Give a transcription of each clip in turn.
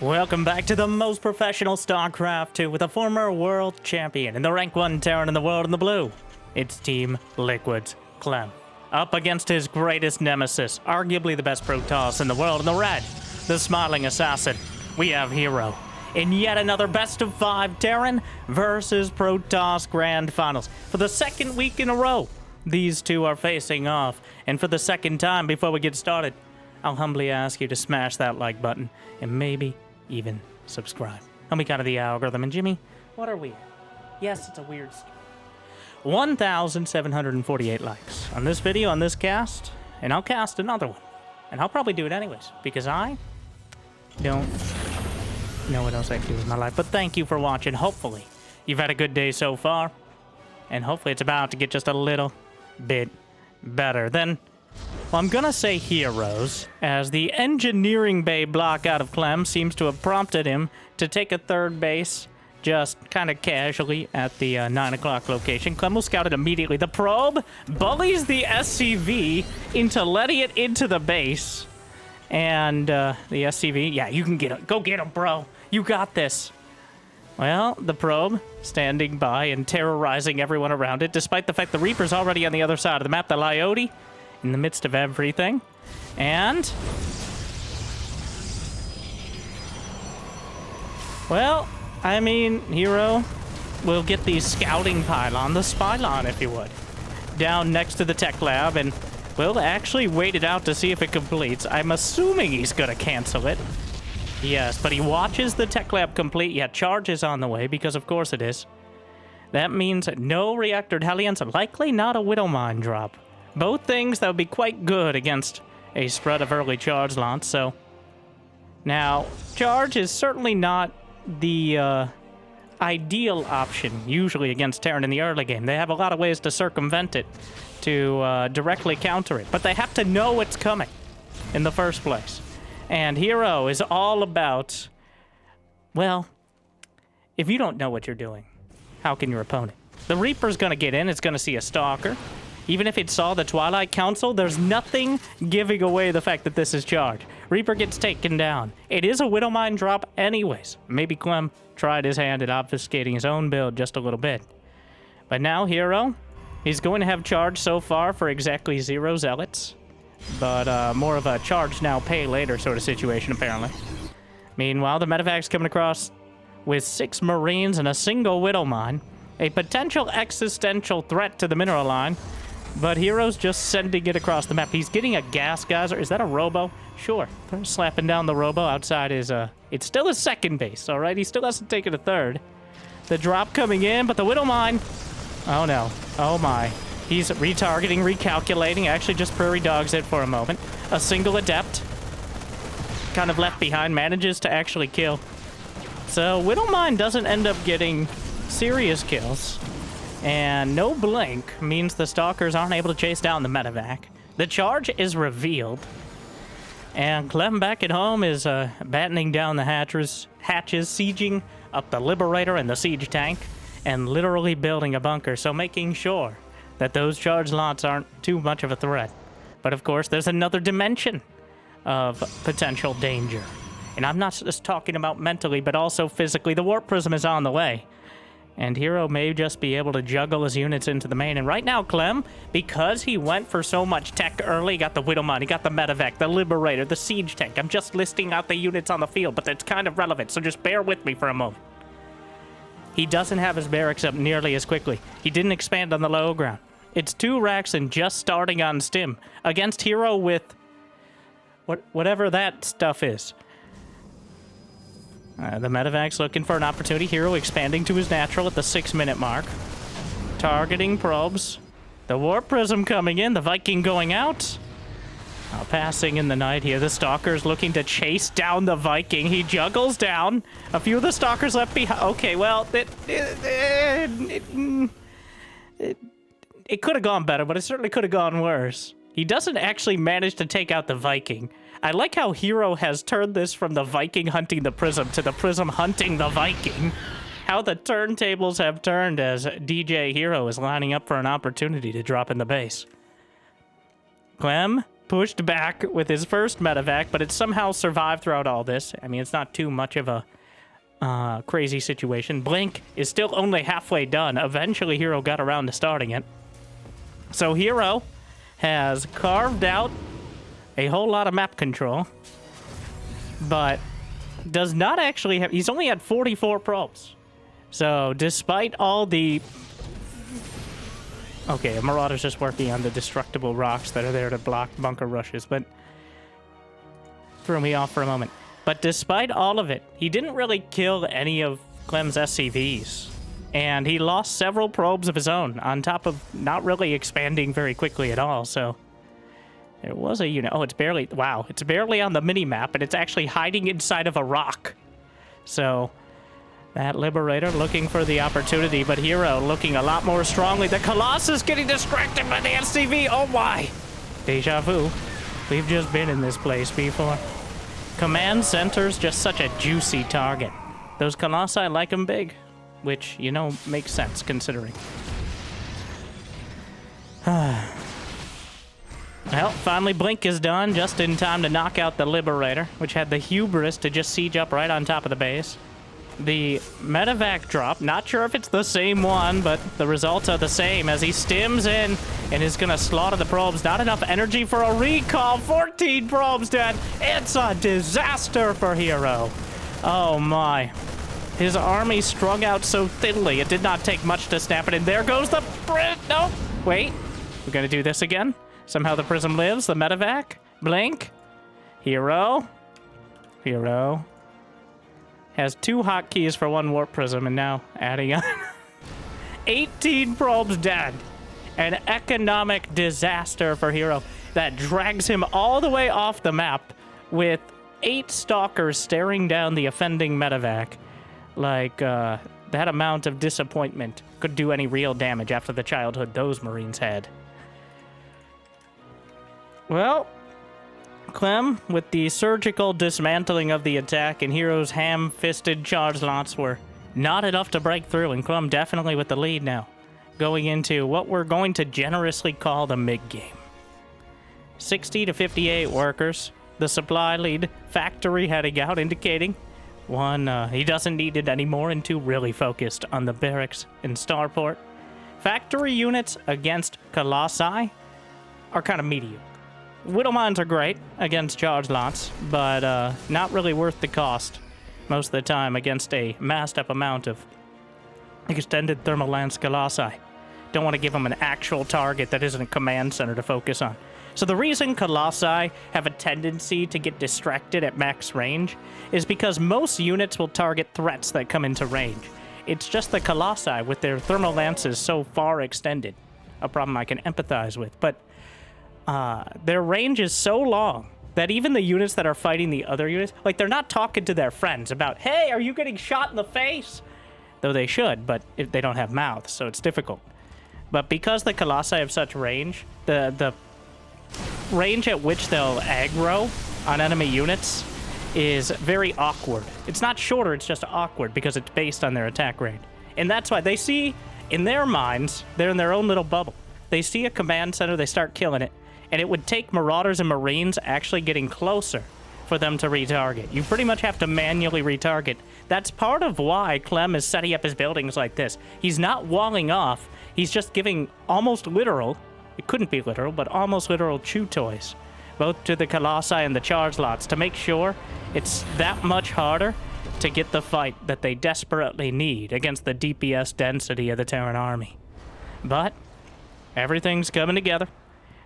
Welcome back to the most professional StarCraft 2 with a former world champion and the rank 1 Terran in the world in the blue. It's Team Liquid's Clem. Up against his greatest nemesis, arguably the best Protoss in the world in the red, the smiling assassin. We have herO. In yet another best of 5 Terran versus Protoss Grand Finals. For the second week in a row, these two are facing off. And for the second time before we get started, I'll humbly ask you to smash that like button and maybe even subscribe. Help me out of the algorithm. And Jimmy, what are we at? Yes, it's a weird story. 1,748 likes on this video, on this cast, and I'll cast another one. And I'll probably do it anyways, because I don't know what else I can do with my life. But thank you for watching. Hopefully, you've had a good day so far, and hopefully it's about to get just a little bit better. Then, well, I'm gonna say heroes, as the engineering bay block out of Clem seems to have prompted him to take a third base just kind of casually at the 9 o'clock location. Clem will scout it immediately. The probe bullies the SCV into letting it into the base. And the SCV, yeah, you can get it. Go get him, bro. You got this. Well, the probe standing by and terrorizing everyone around it, despite the fact the Reaper's already on the other side of the map. The Lyoti in the midst of everything. And, well, I mean, herO will get the scouting pylon, the spylon, if you would, down next to the tech lab, and we'll actually wait it out to see if it completes. I'm assuming he's gonna cancel it. Yes, but he watches the tech lab complete. Yeah, charge is on the way, because of course it is. That means no reactored Hellions, likely not a Widow Mine drop. Both things that would be quite good against a spread of early charge launch, so... Now, charge is certainly not the ideal option, usually against Terran in the early game. They have a lot of ways to circumvent it, to directly counter it. But they have to know it's coming in the first place. And herO is all about... Well, if you don't know what you're doing, how can your opponent? The Reaper's gonna get in, it's gonna see a Stalker. Even if it saw the Twilight Council, there's nothing giving away the fact that this is charge. Reaper gets taken down. It is a Widow Mine drop anyways. Maybe Clem tried his hand at obfuscating his own build just a little bit. But now herO, he's going to have charge so far for exactly 0 Zealots. But more of a charge now, pay later sort of situation, apparently. Meanwhile, the medevac's coming across with 6 Marines and a single Widow Mine. A potential existential threat to the mineral line. But herO's just sending it across the map. He's getting a gas geyser. Is that a robo? Sure. Slapping down the robo outside his, it's still his second base, all right? He still hasn't taken a third. The drop coming in, but the Widow Mine. Oh, no. Oh, my. He's retargeting, recalculating. Actually, just prairie dogs it for a moment. A single Adept. Kind of left behind. Manages to actually kill. So, Widow Mine doesn't end up getting serious kills. And no blink means the Stalkers aren't able to chase down the medevac. The charge is revealed. And Clem back at home is battening down the hatches, sieging up the Liberator and the siege tank, and literally building a bunker, so making sure that those charge lots aren't too much of a threat. But of course, there's another dimension of potential danger. And I'm not just talking about mentally, but also physically. The Warp Prism is on the way. And herO may just be able to juggle his units into the main. And right now, Clem, because he went for so much tech early, he got the Widow Mine, he got the medevac, the Liberator, the siege tank. I'm just listing out the units on the field, but it's kind of relevant, so just bear with me for a moment. He doesn't have his barracks up nearly as quickly. He didn't expand on the low ground. It's 2 racks and just starting on stim against herO with whatever that stuff is. The medevac's looking for an opportunity. herO expanding to his natural at the 6-minute mark. Targeting probes. The Warp Prism coming in. The Viking going out. Passing in the night here. The Stalker's looking to chase down the Viking. He juggles down. A few of the Stalkers left behind. Okay, well, it could have gone better, but it certainly could have gone worse. He doesn't actually manage to take out the Viking. I like how herO has turned this from the Viking hunting the Prism to the Prism hunting the Viking. How the turntables have turned as DJ herO is lining up for an opportunity to drop in the base. Clem pushed back with his first medevac, but it somehow survived throughout all this. I mean, it's not too much of a crazy situation. Blink is still only halfway done. Eventually, herO got around to starting it. So herO has carved out a whole lot of map control, but does not actually have... He's only had 44 probes. So, despite all the... Okay, a Marauder's just working on the destructible rocks that are there to block bunker rushes, but... Threw me off for a moment. But despite all of it, he didn't really kill any of Clem's SCVs. And he lost several probes of his own, on top of not really expanding very quickly at all, so... There was a unit... Oh, it's barely... Wow, it's barely on the mini-map, and it's actually hiding inside of a rock. So, that Liberator looking for the opportunity, but herO looking a lot more strongly. The Colossus getting distracted by the SCV! Oh my! Deja vu. We've just been in this place before. Command Center's just such a juicy target. Those Colossi like them big, which, you know, makes sense considering. Well, finally Blink is done, just in time to knock out the Liberator, which had the hubris to just siege up right on top of the base. The medevac drop, not sure if it's the same one, but the results are the same as he stims in and is going to slaughter the probes. Not enough energy for a recall. 14 probes dead. It's a disaster for herO. Oh my. His army strung out so thinly, it did not take much to snap it. And there goes the... No, wait. We're going to do this again. Somehow the Prism lives. The medevac. Blink. herO. herO. Has 2 hotkeys for 1 warp prism, and now adding on 18 probes dead. An economic disaster for herO that drags him all the way off the map with 8 stalkers staring down the offending medevac. Like, that amount of disappointment could do any real damage after the childhood those Marines had. Well... Clem, with the surgical dismantling of the attack and herO's ham-fisted charge lots, were not enough to break through, and Clem definitely with the lead now, going into what we're going to generously call the mid-game. 60 to 58 workers, the supply lead, factory heading out, indicating one, he doesn't need it anymore, and 2, really focused on the barracks and starport. Factory units against Colossi are kind of mediocre. Widow Mines are great against charge lots, but not really worth the cost most of the time against a massed up amount of extended thermal lance Colossi. Don't want to give them an actual target that isn't a command center to focus on. So the reason Colossi have a tendency to get distracted at max range is because most units will target threats that come into range. It's just the Colossi with their thermal lances so far extended, a problem I can empathize with, but their range is so long that even the units that are fighting the other units, like, they're not talking to their friends about, hey, are you getting shot in the face? Though they should, but if they don't have mouths, so it's difficult. But because the Colossi have such range, the range at which they'll aggro on enemy units is very awkward. It's not shorter, it's just awkward because it's based on their attack range. And that's why they see, in their minds, they're in their own little bubble. They see a command center, they start killing it. And it would take Marauders and Marines actually getting closer for them to retarget. You pretty much have to manually retarget. That's part of why Clem is setting up his buildings like this. He's not walling off. He's just giving almost literal, it couldn't be literal, but almost literal chew toys, both to the Colossi and the charge lots, to make sure it's that much harder to get the fight that they desperately need against the DPS density of the Terran army. But everything's coming together.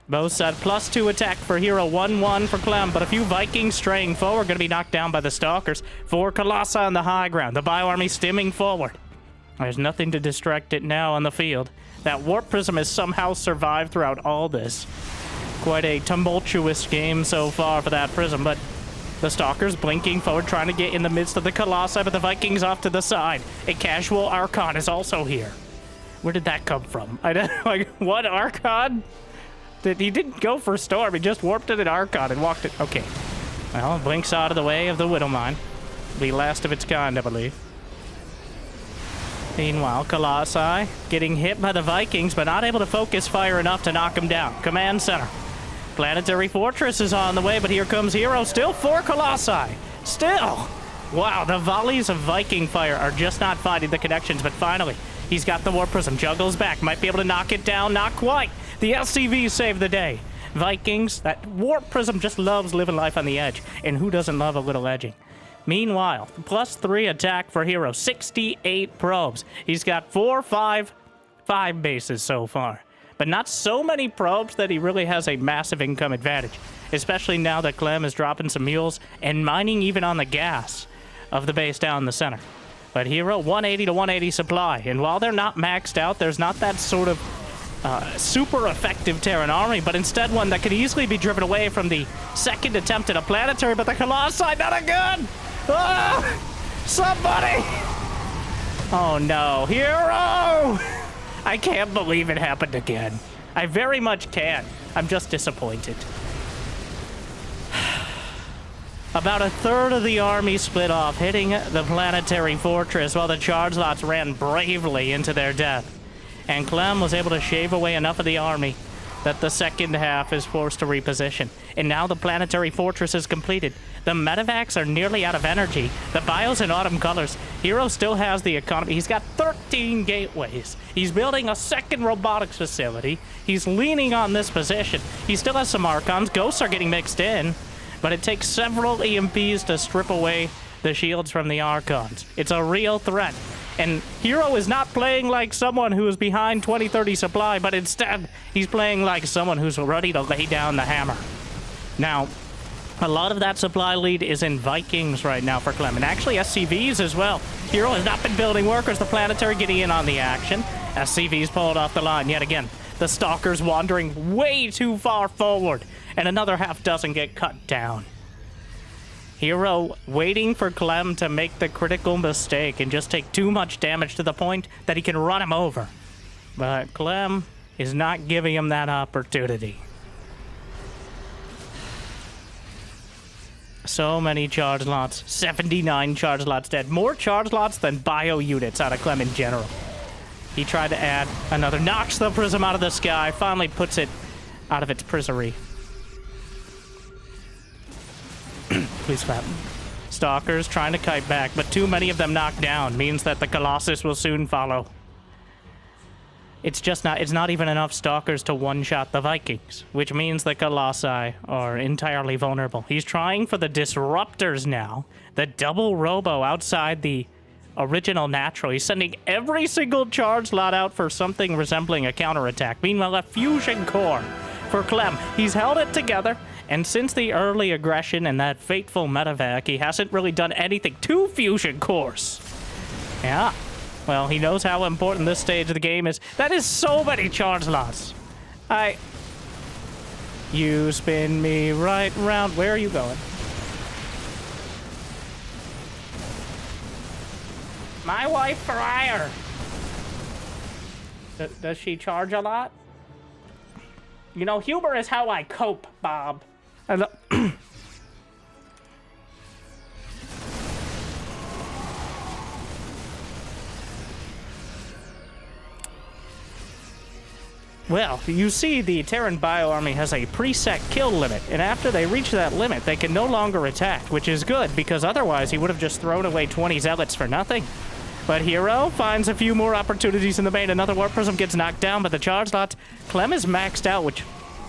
Both sides +2 attack for herO, 1-1 for Clem, but a few Vikings straying forward, going to be knocked down by the Stalkers. 4 Colossi on the high ground, the Bio Army stimming forward. There's nothing to distract it now on the field. That Warp Prism has somehow survived throughout all this. Quite a tumultuous game so far for that Prism, but the Stalkers blinking forward, trying to get in the midst of the Colossi, but the Vikings off to the side. A casual Archon is also here. Where did that come from? I don't, like, what Archon? He didn't go for Storm, he just warped it at Archon and walked it. Okay. Well, blinks out of the way of the Widow Mine. The last of its kind, I believe. Meanwhile, Colossi getting hit by the Vikings, but not able to focus fire enough to knock him down. Command Center. Planetary Fortress is on the way, but here comes herO. Still 4 Colossi. Still. Wow, the volleys of Viking fire are just not finding the connections, but finally, he's got the Warp Prism. Juggles back. Might be able to knock it down. Not quite. The LCV saved the day. Vikings, that Warp Prism just loves living life on the edge. And who doesn't love a little edging? Meanwhile, +3 attack for herO. 68 probes. He's got 5 bases so far. But not so many probes that he really has a massive income advantage. Especially now that Clem is dropping some mules and mining even on the gas of the base down the center. But herO, 180 to 180 supply. And while they're not maxed out, there's not that sort of super effective Terran army, but instead one that could easily be driven away from the second attempt at a planetary, but the Colossi not again! Ah! Somebody! Oh no, herO! I can't believe it happened again. I very much can. I'm just disappointed. About a third of the army split off, hitting the planetary fortress while the charge lots ran bravely into their death. And Clem was able to shave away enough of the army that the second half is forced to reposition. And now the planetary fortress is completed. The medevacs are nearly out of energy. The bio's in autumn colors. herO still has the economy. He's got 13 gateways. He's building a second robotics facility. He's leaning on this position. He still has some Archons. Ghosts are getting mixed in. But it takes several EMPs to strip away the shields from the Archons. It's a real threat. And herO is not playing like someone who is behind 2030 supply, but instead, he's playing like someone who's ready to lay down the hammer. Now, a lot of that supply lead is in Vikings right now for Clem, and actually SCVs as well. herO has not been building workers, the planetary getting in on the action. SCVs pulled off the line yet again. The Stalkers wandering way too far forward, and another half dozen get cut down. herO waiting for Clem to make the critical mistake and just take too much damage to the point that he can run him over. But Clem is not giving him that opportunity. So many charge lots. 79 charge lots dead. More charge lots than bio units out of Clem in general. He tried to add another. Knocks the prism out of the sky. Finally puts it out of its prisory. Please clap. Stalkers trying to kite back, but too many of them knocked down means that the Colossus will soon follow. It's not even enough Stalkers to one-shot the Vikings, which means the Colossi are entirely vulnerable. He's trying for the Disruptors now, the double robo outside the original natural. He's sending every single charge lot out for something resembling a counterattack. Meanwhile, a fusion core for Clem. He's held it together. And since the early aggression and that fateful medevac, he hasn't really done anything. 2 fusion cores. Yeah. Well, he knows how important this stage of the game is. That is so many charge lots. You spin me right round. Where are you going? My wife for hire. Does she charge a lot? You know, humor is how I cope, Bob. Well, you see, the Terran Bio Army has a preset kill limit, and after they reach that limit, they can no longer attack, which is good, because otherwise he would have just thrown away 20 Zealots for nothing. But herO finds a few more opportunities in the main. Another Warp Prism gets knocked down, but the charge lots. Clem is maxed out, which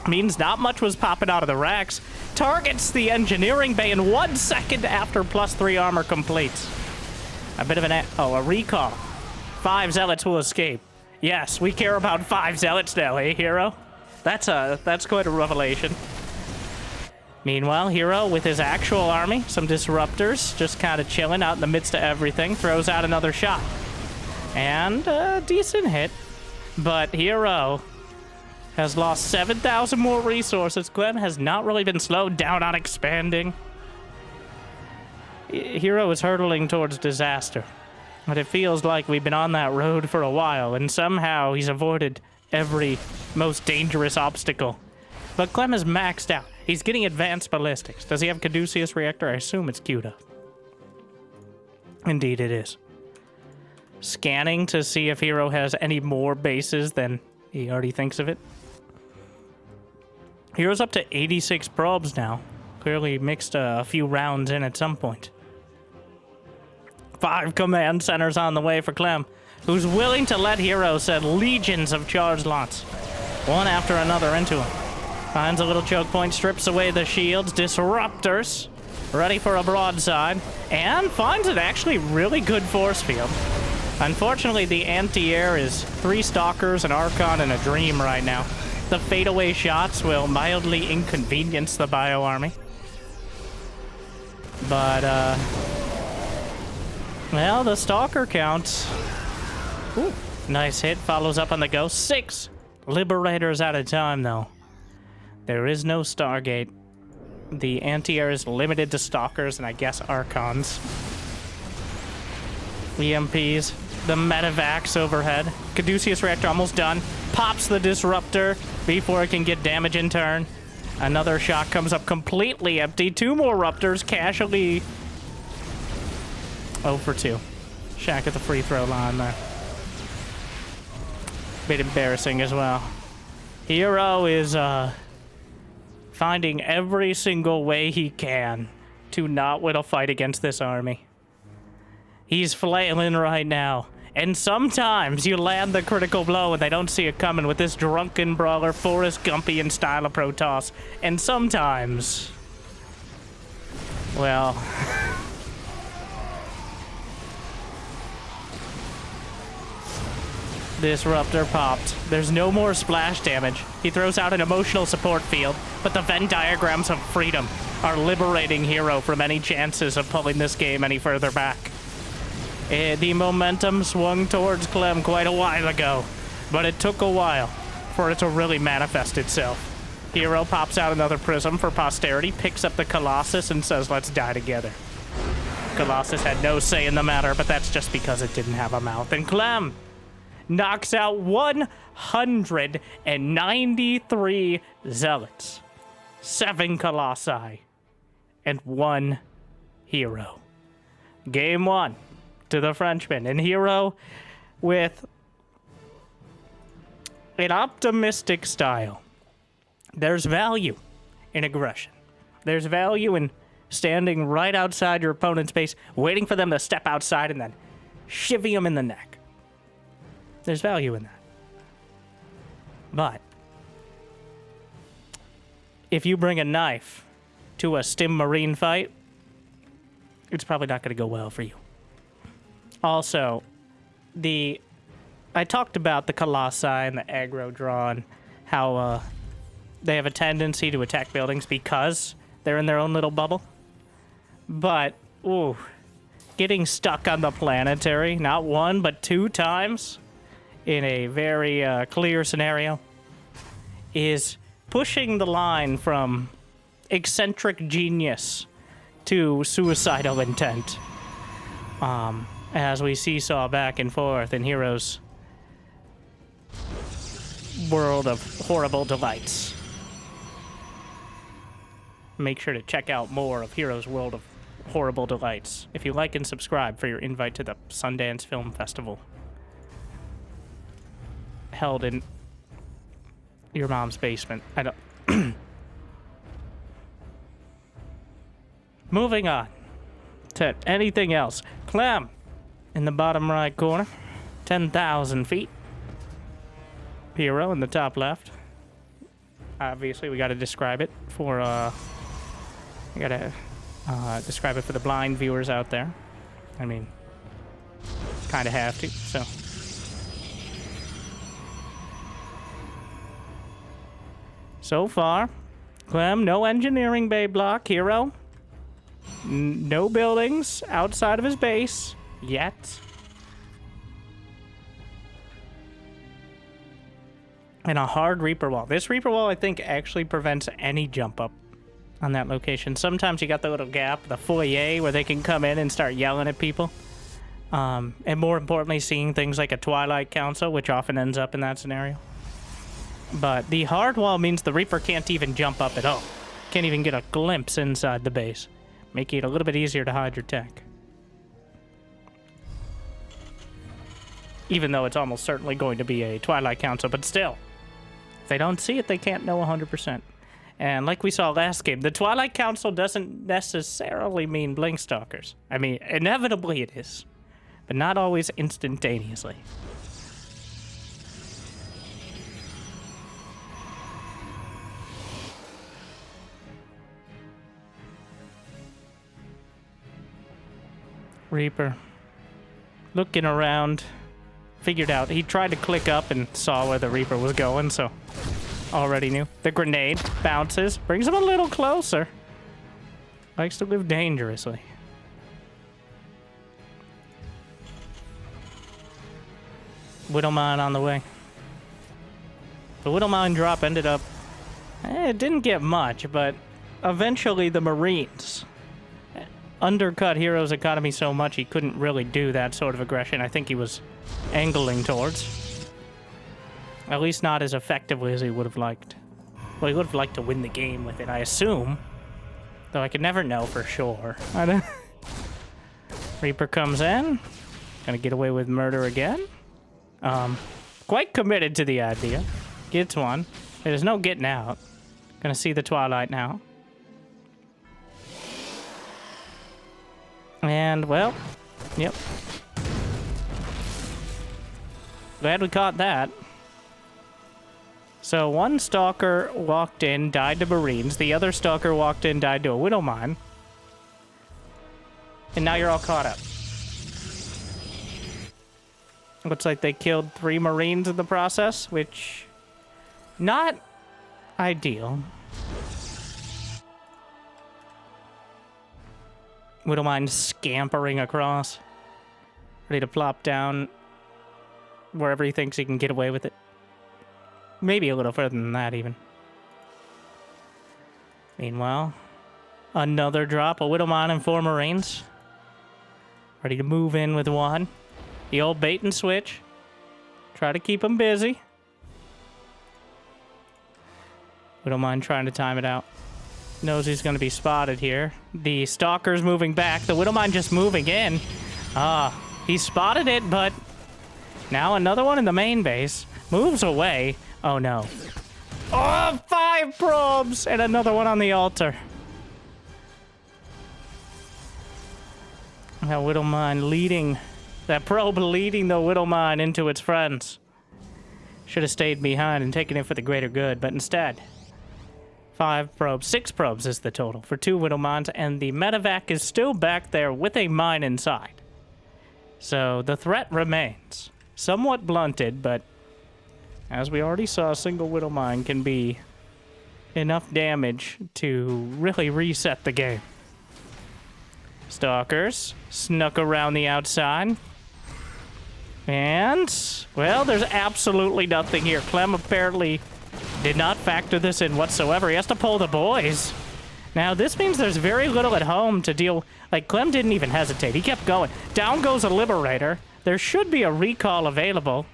means not much was popping out of the racks. Targets the engineering bay in 1 second after +3 armor completes. A bit of a recall. 5 Zealots will escape. Yes, we care about 5 Zealots now, eh, herO? That's quite a revelation. Meanwhile, herO with his actual army, some disruptors, just kind of chilling out in the midst of everything, throws out another shot. And a decent hit. But herO has lost 7,000 more resources. Clem has not really been slowed down on expanding. herO is hurtling towards disaster. But it feels like we've been on that road for a while, and somehow he's avoided every most dangerous obstacle. But Clem is maxed out. He's getting advanced ballistics. Does he have Caduceus Reactor? I assume it's queued up. Indeed it is. Scanning to see if herO has any more bases than he already thinks of it. Hero's up to 86 probes now. Clearly mixed a few rounds in at some point. 5 command centers on the way for Clem, who's willing to let Hero send legions of charge lots, one after another into him. Finds a little choke point, strips away the shields, disruptors, ready for a broadside, and finds an actually really good force field. Unfortunately, the anti-air is 3 stalkers, an Archon, and a Dream right now. The fadeaway shots will mildly inconvenience the bio army. But, well, the stalker counts. Ooh, nice hit, follows up on the go. 6 Liberators at a time, though. There is no Stargate. The anti-air is limited to stalkers and I guess Archons. EMPs, the medevacs overhead. Caduceus reactor almost done. Pops the disruptor before it can get damage in turn. Another shot comes up completely empty. 2 more Ruptors casually. 0 for 2. Shaq at the free throw line there. Bit embarrassing as well. Hero is finding every single way he can to not win a fight against this army. He's flailing right now. And sometimes you land the critical blow and they don't see it coming with this drunken brawler, Forrest Gumpian style of Protoss. And sometimes, well, Disruptor popped. There's no more splash damage. He throws out an emotional support field, but the Venn diagrams of freedom are liberating Hero from any chances of pulling this game any further back. The momentum swung towards Clem quite a while ago, but it took a while for it to really manifest itself. Hero pops out another prism for posterity, picks up the Colossus, and says, "Let's die together." Colossus had no say in the matter, but that's just because it didn't have a mouth. And Clem knocks out 193 Zealots, 7 Colossi, and 1 Hero. Game 1 to the Frenchman. And Hero, with an optimistic style. There's value in aggression. There's value in standing right outside your opponent's base, waiting for them to step outside and then shivvy them in the neck. There's value in that. But if you bring a knife to a Stim Marine fight, it's probably not going to go well for you. Also, I talked about the Colossi and the aggro draw and how they have a tendency to attack buildings because they're in their own little bubble. But, ooh, getting stuck on the planetary, not 1, but 2 times in a very clear scenario, is pushing the line from eccentric genius to suicidal intent. As we seesaw back and forth in Hero's world of horrible delights. Make sure to check out more of Hero's world of horrible delights if you like and subscribe for your invite to the Sundance Film Festival held in your mom's basement. I don't. Moving on to anything else. Clem in the bottom right corner, 10,000 feet. Hero in the top left. Obviously, we got to describe it for we got to describe it for the blind viewers out there. I mean, kind of have to. So far, Clem, no engineering bay block. Hero, no buildings outside of his base yet. And a hard Reaper wall. This Reaper wall, I think, actually prevents any jump up on that location. Sometimes you got the little gap, the foyer, where they can come in and start yelling at people. And more importantly, seeing things like a Twilight Council, which often ends up in that scenario. But the hard wall means the Reaper can't even jump up at all. Can't even get a glimpse inside the base, making it a little bit easier to hide your tech. Even though it's almost certainly going to be a Twilight Council, but still. If they don't see it, they can't know 100%. And like we saw last game, the Twilight Council doesn't necessarily mean Blink Stalkers. I mean, inevitably it is, but not always instantaneously. Reaper. Looking around. Figured out. He tried to click up and saw where the Reaper was going, so already knew. The grenade bounces. Brings him a little closer. Likes to live dangerously. Widowmine on the way. The Widowmine drop ended up... it didn't get much, but eventually the Marines undercut hero's economy so much he couldn't really do that sort of aggression I think he was angling towards. At least not as effectively as he would have liked. Well, he would have liked to win the game with it, I assume. Though I could never know for sure. Reaper comes in. Gonna get away with murder again. Quite committed to the idea. Gets one. There's no getting out. Gonna see the Twilight now. And, well, yep. Glad we caught that. So one Stalker walked in, died to Marines. The other Stalker walked in, died to a Widowmine. And now you're all caught up. Looks like they killed 3 Marines in the process, which... not ideal. Widowmine scampering across. Ready to plop down wherever he thinks he can get away with it. Maybe a little further than that, even. Meanwhile, another drop. A Widowmine and 4 Marines. Ready to move in with one. The old bait and switch. Try to keep him busy. Widowmine trying to time it out. Knows he's going to be spotted here. The Stalker's moving back. The Widowmine just moving in. He spotted it, but now another one in the main base. Moves away. Oh, no. Oh, 5 probes! And another one on the altar. That Widowmine leading... that probe leading the Widowmine into its friends. Should have stayed behind and taken it for the greater good, but instead... 5 probes. 6 probes is the total for 2 Widowmines, and the medevac is still back there with a mine inside. So the threat remains. Somewhat blunted, but as we already saw, a single Widowmine can be enough damage to really reset the game. Stalkers snuck around the outside. And, well, there's absolutely nothing here. Clem apparently did not factor this in whatsoever. He has to pull the boys. Now, this means there's very little at home to deal... like, Clem didn't even hesitate. He kept going. Down goes a Liberator. There should be a recall available.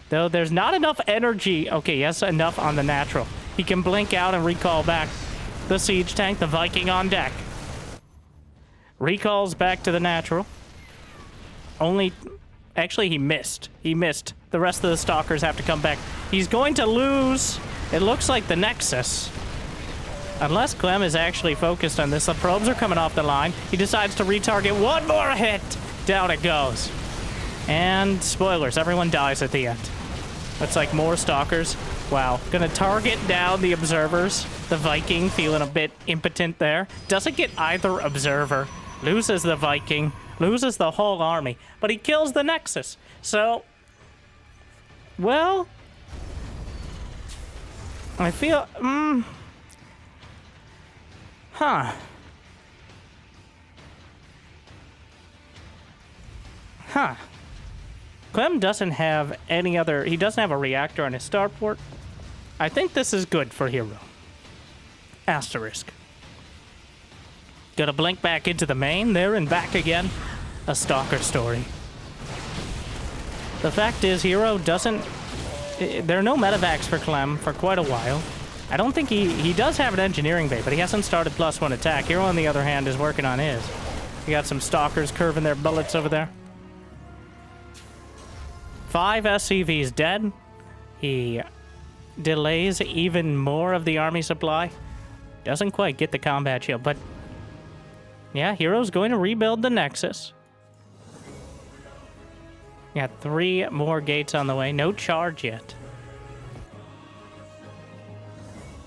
Though there's not enough energy... okay, yes, enough on the natural. He can blink out and recall back the siege tank, the Viking on deck. Recalls back to the natural. Only... actually, he missed. He missed. The rest of the Stalkers have to come back. He's going to lose... it looks like the Nexus. Unless Clem is actually focused on this. The probes are coming off the line. He decides to retarget. One more hit! Down it goes. And spoilers, everyone dies at the end. Looks like more Stalkers. Wow. Gonna target down the Observers. The Viking feeling a bit impotent there. Doesn't get either Observer. Loses the Viking. Loses the whole army. But he kills the Nexus. So... well... I feel... huh. Huh. Clem doesn't have any other... he doesn't have a reactor on his starport. I think this is good for herO. Asterisk. Gotta blink back into the main, there and back again. A Stalker story. The fact is, herO doesn't... there are no medevacs for Clem for quite a while. I don't think he does have an engineering bay, but he hasn't started +1 attack. herO, on the other hand, is working on his. You got some Stalkers curving their bullets over there. 5 SCVs dead. He delays even more of the army supply. Doesn't quite get the combat shield, but yeah, hero's going to rebuild the Nexus. Got 3 more gates on the way. No charge yet.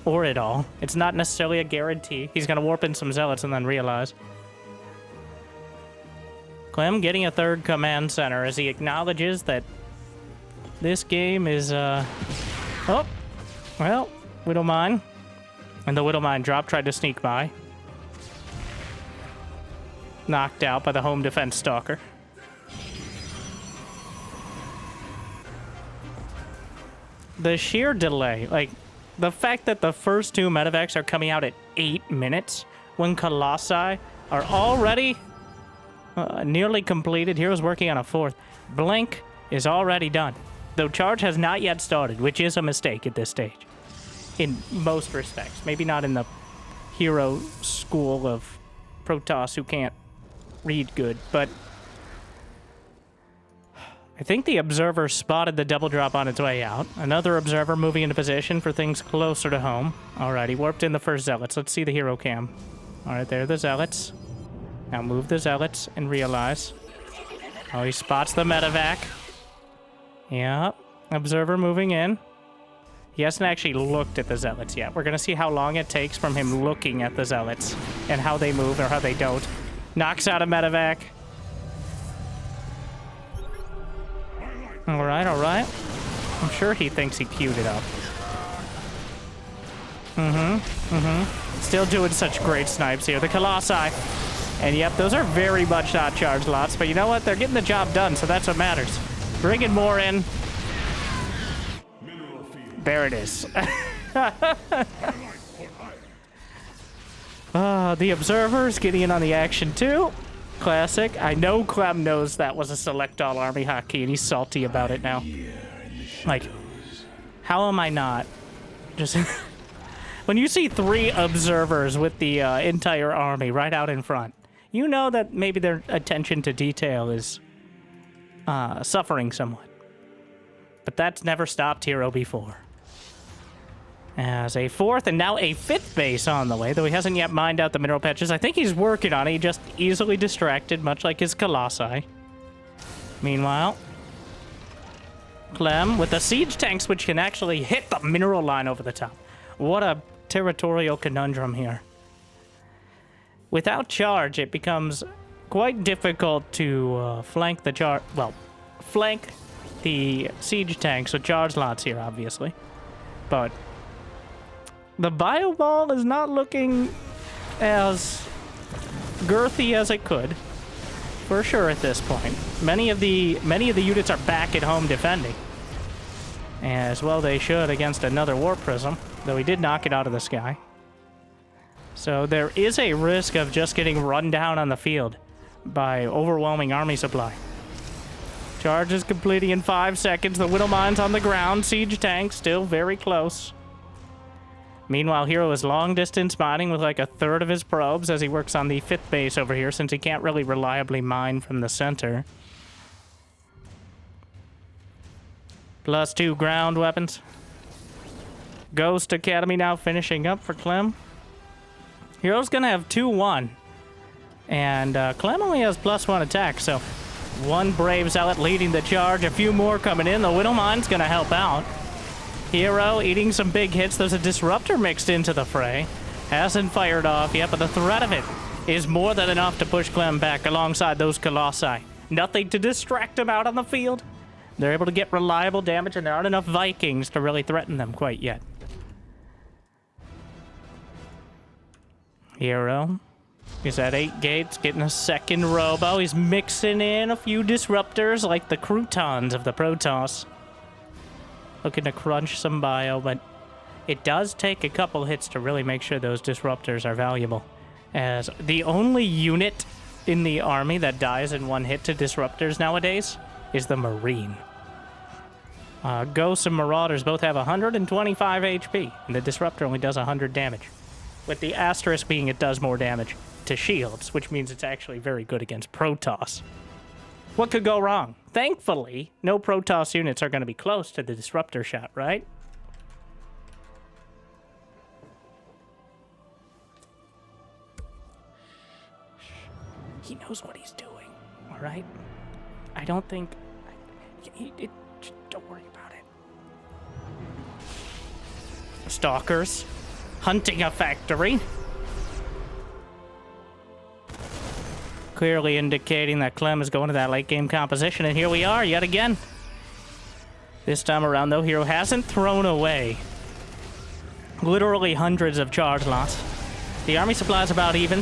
Or at all. It's not necessarily a guarantee. He's going to warp in some Zealots and then realize. Clem getting a 3rd command center as he acknowledges that this game is, oh, well, Widowmine. And the Widowmine drop tried to sneak by. Knocked out by the home defense Stalker. The sheer delay, like, the fact that the first 2 medevacs are coming out at 8 minutes when Colossi are already nearly completed. Hero's working on a 4th. Blink is already done, though charge has not yet started, which is a mistake at this stage. In most respects. Maybe not in the hero school of Protoss who can't read good, but I think the observer spotted the double drop on its way out. Another observer moving into position for things closer to home. Alright, he warped in the first Zealots. Let's see the hero cam. Alright, there are the Zealots. Now move the Zealots and realize. Oh, he spots the medevac. Yeah, observer moving in. He hasn't actually looked at the Zealots yet. We're going to see how long it takes from him looking at the Zealots and how they move or how they don't. Knocks out a medevac. Alright, alright. I'm sure he thinks he queued it up. Still doing such great snipes here. The Colossi. And yep, those are very much not charged lots, but you know what? They're getting the job done, so that's what matters. Bringing more in. There it is. The Observer's getting in on the action too. Classic. I know Clem knows that was a select all army hotkey, and he's salty about it now. Like, how am I not? Just when you see 3 observers with the entire army right out in front, you know that maybe their attention to detail is suffering somewhat. But that's never stopped hero before. As a 4th and now a 5th base on the way, though he hasn't yet mined out the mineral patches. I think he's working on it. He just easily distracted, much like his Colossi. Meanwhile, Clem with the siege tanks, which can actually hit the mineral line over the top. What a territorial conundrum here. Without charge, it becomes quite difficult to flank the flank the siege tanks with charge lots here, obviously. But the bio ball is not looking as girthy as it could, for sure at this point. Many of the units are back at home defending, as well they should against another War Prism, though he did knock it out of the sky. So there is a risk of just getting run down on the field by overwhelming army supply. Charge is completing in 5 seconds. The Widowmine's on the ground. Siege tank still very close. Meanwhile, hero is long distance mining with like a 1/3 of his probes as he works on the 5th base over here, since he can't really reliably mine from the center. +2 ground weapons. Ghost Academy now finishing up for Clem. Hero's gonna have 2-1. And Clem only has +1 attack, so 1 Brave Zealot leading the charge. A few more coming in. The Widowmine's gonna help out. Hero eating some big hits. There's a Disruptor mixed into the fray. Hasn't fired off yet, but the threat of it is more than enough to push Clem back alongside those Colossi. Nothing to distract him out on the field. They're able to get reliable damage, and there aren't enough Vikings to really threaten them quite yet. Hero is at 8 gates, getting a 2nd robo. He's mixing in a few disruptors like the croutons of the Protoss. Looking to crunch some bio, but it does take a couple hits to really make sure those disruptors are valuable. As the only unit in the army that dies in 1 hit to disruptors nowadays is the Marine. Ghosts and Marauders both have 125 HP, and the Disruptor only does 100 damage. With the asterisk being it does more damage to shields, which means it's actually very good against Protoss. What could go wrong? Thankfully, no Protoss units are going to be close to the Disruptor shot, right? knows what he's doing, all right? I don't think... just don't worry about it. Stalkers. Hunting a factory. Clearly indicating that Clem is going to that late game composition, and here we are yet again. This time around, though, herO hasn't thrown away literally hundreds of charge lots. The army supply is about even.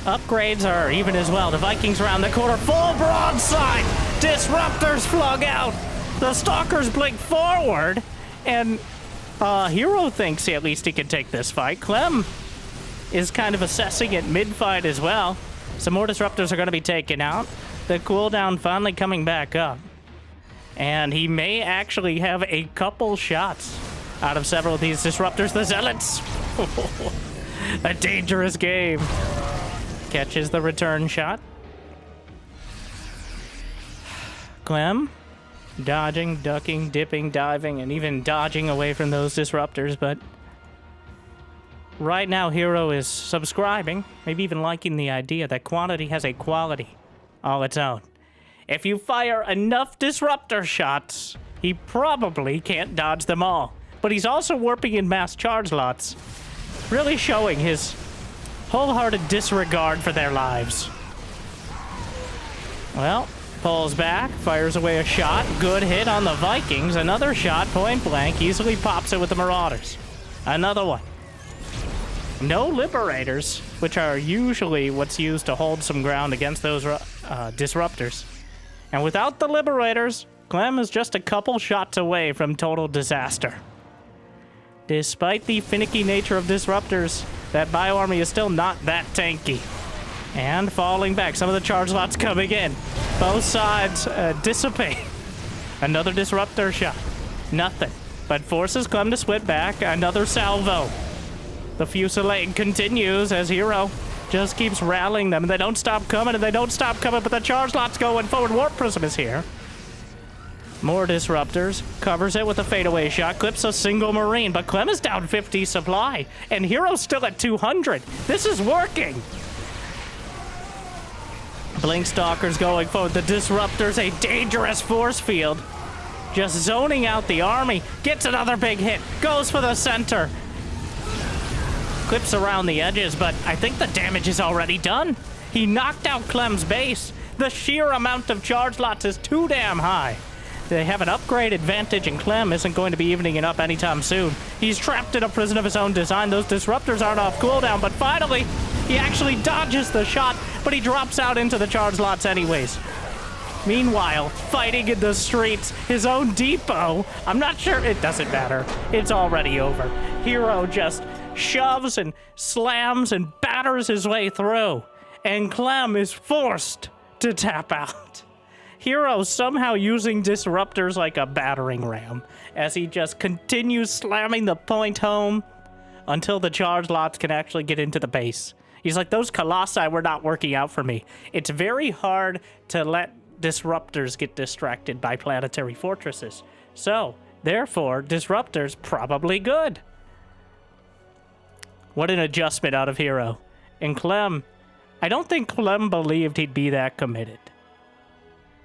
Upgrades are even as well. The Vikings around the corner, full broadside! Disruptors flung out! The Stalkers blink forward, and herO thinks at least he can take this fight. Clem is kind of assessing it mid-fight as well. Some more Disruptors are going to be taken out. The cooldown finally coming back up. And he may actually have a couple shots out of several of these Disruptors. The Zealots! A dangerous game. Catches the return shot. Clem dodging, ducking, dipping, diving, and even dodging away from those Disruptors, but right now herO is subscribing, maybe even liking the idea that quantity has a quality all its own. If you fire enough Disruptor shots, he probably can't dodge them all. But he's also warping in mass charge lots, really showing his wholehearted disregard for their lives. Well, pulls back, fires away a shot. Good hit on the Vikings. Another shot, point blank. Easily pops it with the Marauders. Another one. No Liberators, which are usually what's used to hold some ground against those Disruptors. And without the Liberators, Clem is just a couple shots away from total disaster. Despite the finicky nature of Disruptors, that bioarmy is still not that tanky. And falling back, some of the charge lots coming in. Both sides dissipate. Another Disruptor shot. Nothing. But forces Clem to split back. Another salvo. The fusillade continues as herO just keeps rallying them. And they don't stop coming, and they don't stop coming, but the charge lot's going forward. Warp Prism is here. More Disruptors. Covers it with a fadeaway shot. Clips a single Marine, but Clem is down 50 supply. And herO's still at 200. This is working. Blink Stalkers going forward. The Disruptors, a dangerous force field. Just zoning out the army. Gets another big hit. Goes for the center. Clips around the edges, but I think the damage is already done. He knocked out Clem's base. The sheer amount of charge lots is too damn high. They have an upgrade advantage, and Clem isn't going to be evening it up anytime soon. He's trapped in a prison of his own design. Those Disruptors aren't off cooldown, but finally, he actually dodges the shot, but he drops out into the charge lots anyways. Meanwhile, fighting in the streets, his own depot, I'm not sure, it doesn't matter. It's already over. herO just shoves and slams and batters his way through, and Clem is forced to tap out. herO somehow using Disruptors like a battering ram as he just continues slamming the point home until the charge lots can actually get into the base. He's like, those Colossi were not working out for me. It's very hard to let Disruptors get distracted by planetary fortresses. So, therefore, Disruptors probably good. What an adjustment out of herO. And Clem, I don't think Clem believed he'd be that committed.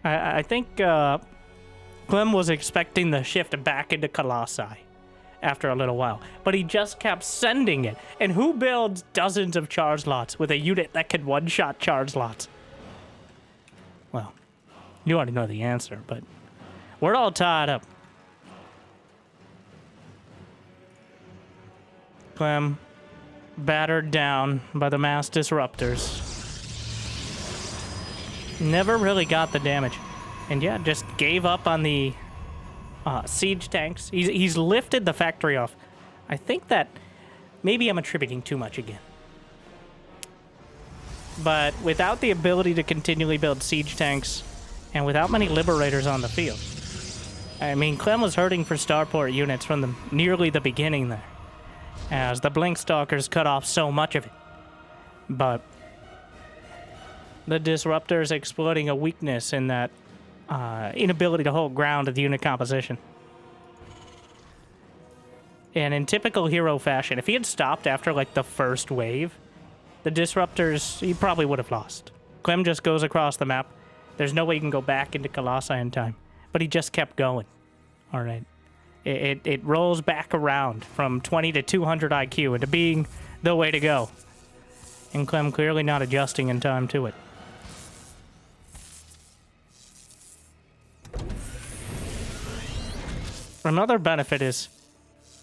I think Clem was expecting the shift back into Colossi after a little while, but he just kept sending it. And who builds dozens of charge lots with a unit that can one-shot charge lots? Well, you already know the answer, but we're all tied up. Clem battered down by the mass Disruptors. Never really got the damage. And yeah, just gave up on the siege tanks. He's lifted the factory off. I think that maybe I'm attributing too much again. But without the ability to continually build siege tanks and without many Liberators on the field, I mean, Clem was hurting for starport units from nearly the beginning there, as the Blink Stalkers cut off so much of it. But the Disruptors exploiting a weakness in that inability to hold ground of the unit composition. And in typical herO fashion, if he had stopped after, like, the first wave, the Disruptors, he probably would have lost. Clem just goes across the map. There's no way he can go back into Colossi in time. But he just kept going. All right. It rolls back around from 20 to 200 IQ into being the way to go. And Clem clearly not adjusting in time to it. Another benefit is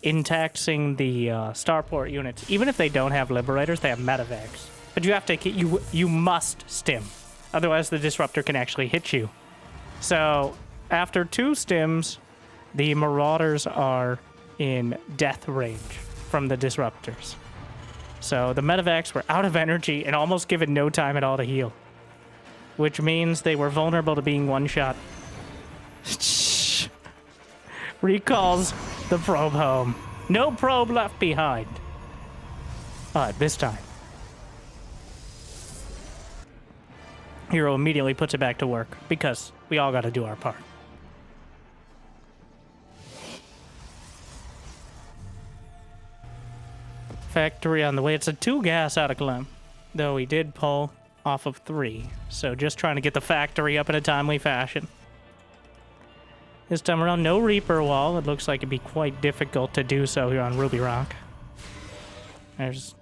in taxing the starport units. Even if they don't have liberators, they have medevacs. But you have to you must stim. Otherwise, the disruptor can actually hit you. So after 2 stims, the marauders are in death range from the disruptors. So the medevacs were out of energy and almost given no time at all to heal. Which means they were vulnerable to being one-shot. Recalls the probe home. No probe left behind. This time. herO immediately puts it back to work, because we all gotta do our part. Factory on the way. It's a 2 gas out of Clem, though he did pull off of 3. So just trying to get the factory up in a timely fashion. This time around, no Reaper wall. It looks like it'd be quite difficult to do so here on Ruby Rock. There's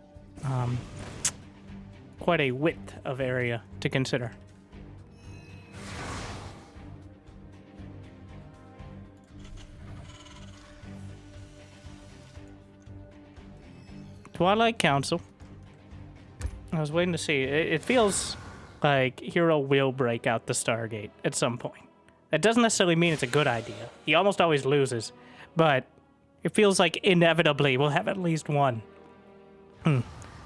quite a width of area to consider. Twilight Council. I was waiting to see. It feels like herO will break out the Stargate at some point. That doesn't necessarily mean it's a good idea. He almost always loses, but it feels like inevitably we'll have at least one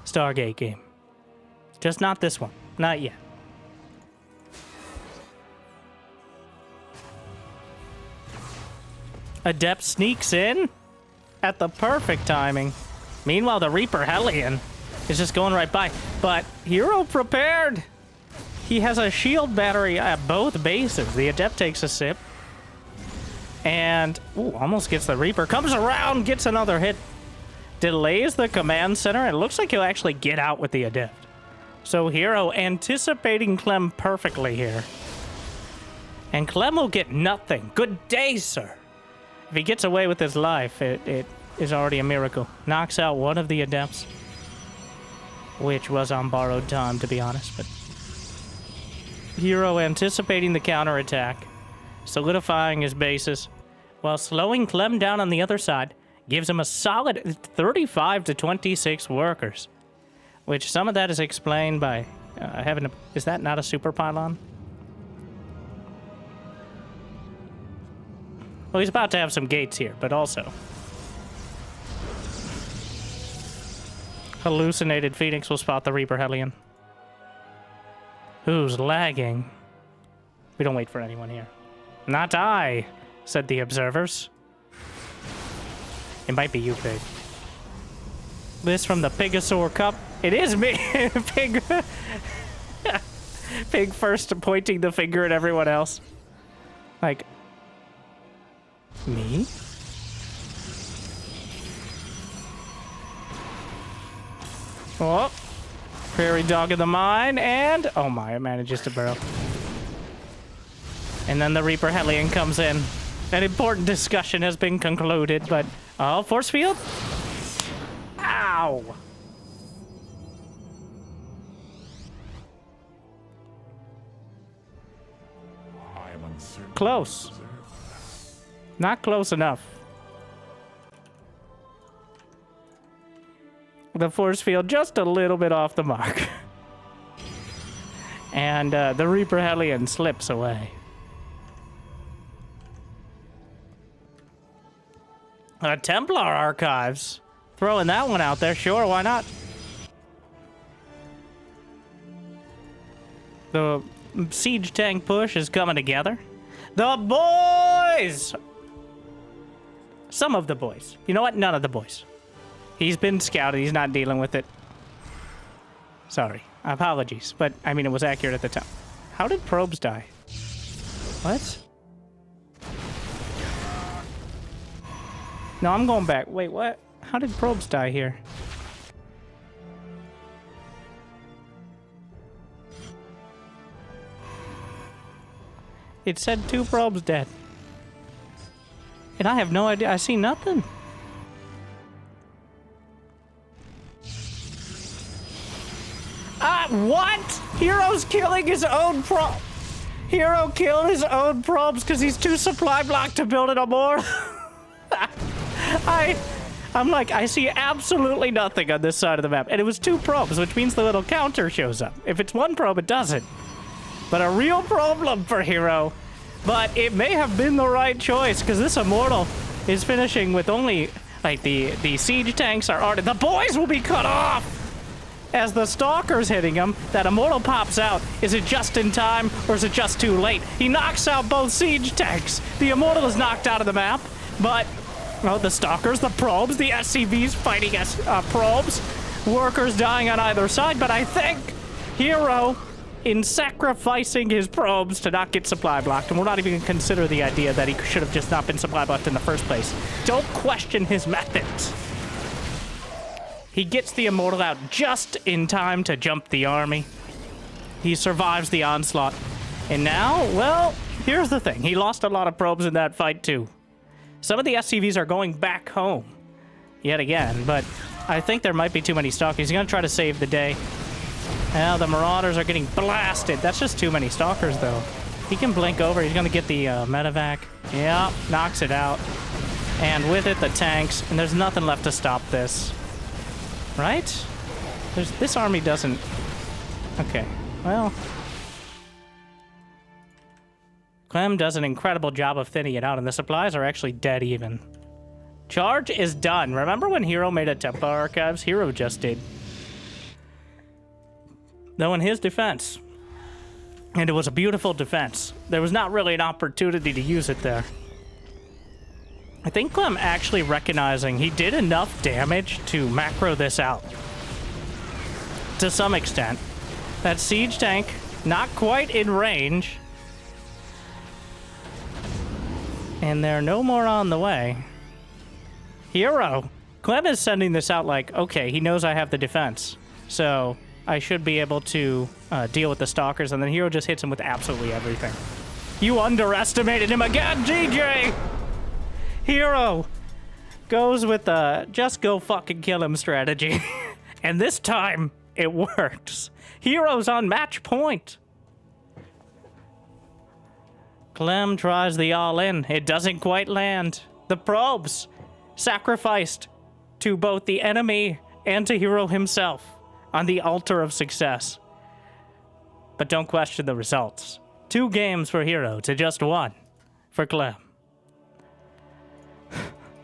Stargate game. Just not this one. Not yet. Adept sneaks in at the perfect timing. Meanwhile, the Reaper Hellion is just going right by. But herO prepared. He has a shield battery at both bases. The Adept takes a sip. And, almost gets the Reaper. Comes around, gets another hit. Delays the command center. It looks like he'll actually get out with the Adept. So herO anticipating Clem perfectly here. And Clem will get nothing. Good day, sir. If he gets away with his life, it is already a miracle. Knocks out one of the Adepts. Which was on borrowed time, to be honest. But herO anticipating the counterattack. Solidifying his bases. While slowing Clem down on the other side. Gives him a solid 35 to 26 workers. Which some of that is explained by having a... Is that not a super pylon? Well, he's about to have some gates here, but also... Hallucinated Phoenix will spot the Reaper Hellion. Who's lagging? We don't wait for anyone here. Not I, said the observers. It might be you, Pig. This from the Pigosaur Cup. It is me, Pig. Pig first pointing the finger at everyone else. Like, me? Oh, Prairie Dog of the Mine, and oh my, it manages to burrow. And then the Reaper Hellion comes in. An important discussion has been concluded, but force field? Ow! Close. Not close enough. The force field just a little bit off the mark. And the Reaper Hellion slips away. Templar Archives. Throwing that one out there. Sure, why not? The siege tank push is coming together. The boys! Some of the boys. You know what? None of the boys. He's been scouted. He's not dealing with it. Sorry. Apologies. But, I mean, it was accurate at the time. How did probes die? What? No, I'm going back. Wait, what? How did probes die here? It said 2 probes dead. And I have no idea. I see nothing. What? herO's killing his own probe. herO killed his own probes because he's too supply blocked to build an immortal. I'm like, I see absolutely nothing on this side of the map. And it was 2 probes, which means the little counter shows up. If it's 1 probe, it doesn't. But a real problem for herO. But it may have been the right choice, because this immortal is finishing with only, like, the siege tanks are already... The boys will be cut off! As the stalker's hitting him, that immortal pops out. Is it just in time, or is it just too late? He knocks out both siege tanks. The immortal is knocked out of the map, but... Oh, the stalkers, the probes, the SCVs fighting probes. Workers dying on either side, but I think herO, in sacrificing his probes to not get supply blocked, and we're not even going to consider the idea that he should have just not been supply blocked in the first place. Don't question his methods. He gets the immortal out just in time to jump the army. He survives the onslaught. And now, well, here's the thing. He lost a lot of probes in that fight, too. Some of the SCVs are going back home yet again, but I think there might be too many stalkers. He's going to try to save the day. Now the Marauders are getting blasted. That's just too many stalkers, though. He can blink over. He's going to get the medevac. Yeah, knocks it out. And with it, the tanks. And there's nothing left to stop this. Right? This army doesn't... Okay, well... Clem does an incredible job of thinning it out, and the supplies are actually dead even. Charge is done. Remember when herO made a Templar Archives? herO just did. Though in his defense, and it was a beautiful defense, there was not really an opportunity to use it there. I think Clem actually recognizing he did enough damage to macro this out. To some extent. That siege tank, not quite in range. And there are no more on the way. herO. Clem is sending this out like, okay, he knows I have the defense. So I should be able to deal with the stalkers. And then herO just hits him with absolutely everything. You underestimated him again, GJ! herO goes with the just go fucking kill him strategy. And this time, it works. herO's on match point. Clem tries the all-in. It doesn't quite land. The probes sacrificed to both the enemy and to herO himself on the altar of success. But don't question the results. 2 games for herO to just 1 for Clem.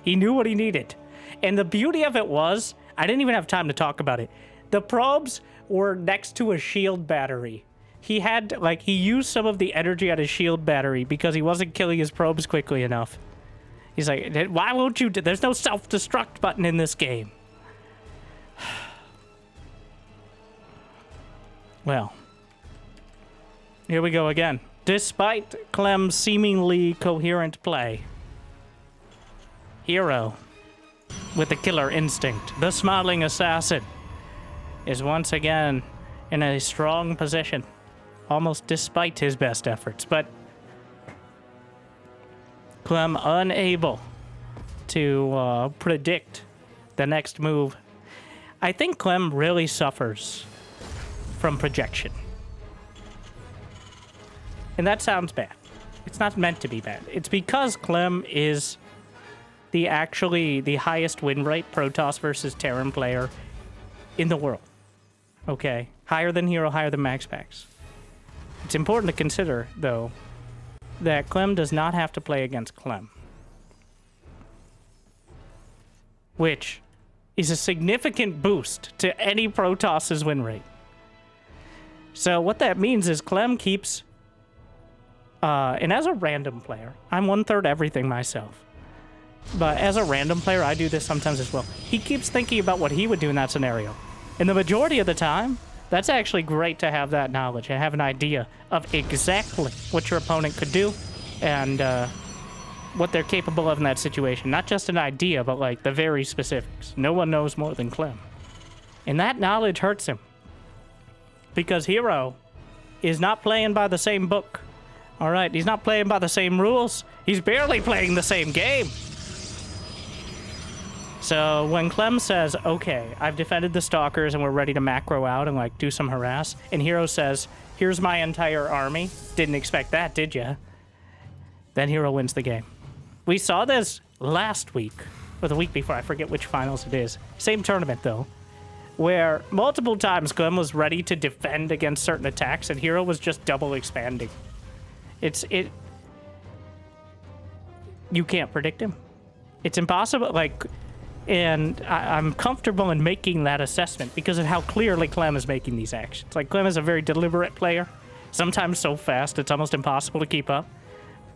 He knew what he needed. And the beauty of it was, I didn't even have time to talk about it. The probes were next to a shield battery. He had, like, he used some of the energy at his shield battery because he wasn't killing his probes quickly enough. He's like, why won't you? There's no self-destruct button in this game. Well, here we go again. Despite Clem's seemingly coherent play, herO, with the killer instinct, the smiling assassin, is once again in a strong position. Almost despite his best efforts, but Clem unable to predict the next move. I think Clem really suffers from projection. And that sounds bad. It's not meant to be bad. It's because Clem is the highest win rate Protoss versus Terran player in the world. Okay? Higher than herO, higher than MaxPax. It's important to consider, though, that Clem does not have to play against Clem. Which is a significant boost to any Protoss's win rate. So what that means is Clem keeps... and as a random player, I'm 1/3 everything myself. But as a random player, I do this sometimes as well. He keeps thinking about what he would do in that scenario. And the majority of the time... That's actually great to have that knowledge and have an idea of exactly what your opponent could do and what they're capable of in that situation. Not just an idea, but like the very specifics. No one knows more than Clem. And that knowledge hurts him. Because herO is not playing by the same book All right, he's not playing by the same rules. He's barely playing the same game. So when Clem says, okay, I've defended the Stalkers and we're ready to macro out and like do some harass, and herO says, here's my entire army. Didn't expect that, did ya? Then herO wins the game. We saw this last week, or the week before, I forget which finals it is. Same tournament though, where multiple times Clem was ready to defend against certain attacks and herO was just double expanding. You can't predict him. It's impossible, like, and I'm comfortable in making that assessment because of how clearly Clem is making these actions. Like, Clem is a very deliberate player, sometimes so fast it's almost impossible to keep up,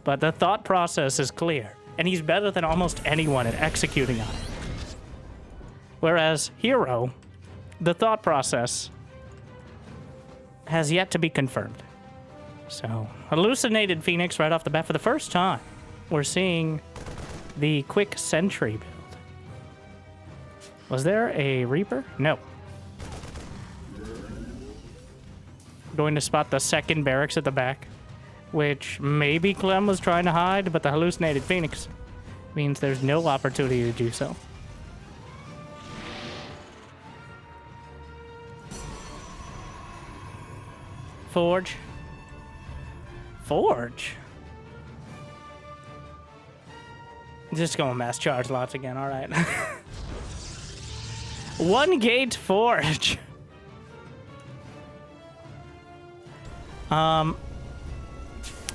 but the thought process is clear, and he's better than almost anyone at executing on it. Whereas herO, the thought process has yet to be confirmed. So, hallucinated Phoenix right off the bat for the first time. We're seeing the quick sentry build. Was there a Reaper? No. Going to spot the second barracks at the back, which maybe Clem was trying to hide, but the hallucinated Phoenix means there's no opportunity to do so. Forge. Forge? Just going mass charge lots again, alright. One gate forge.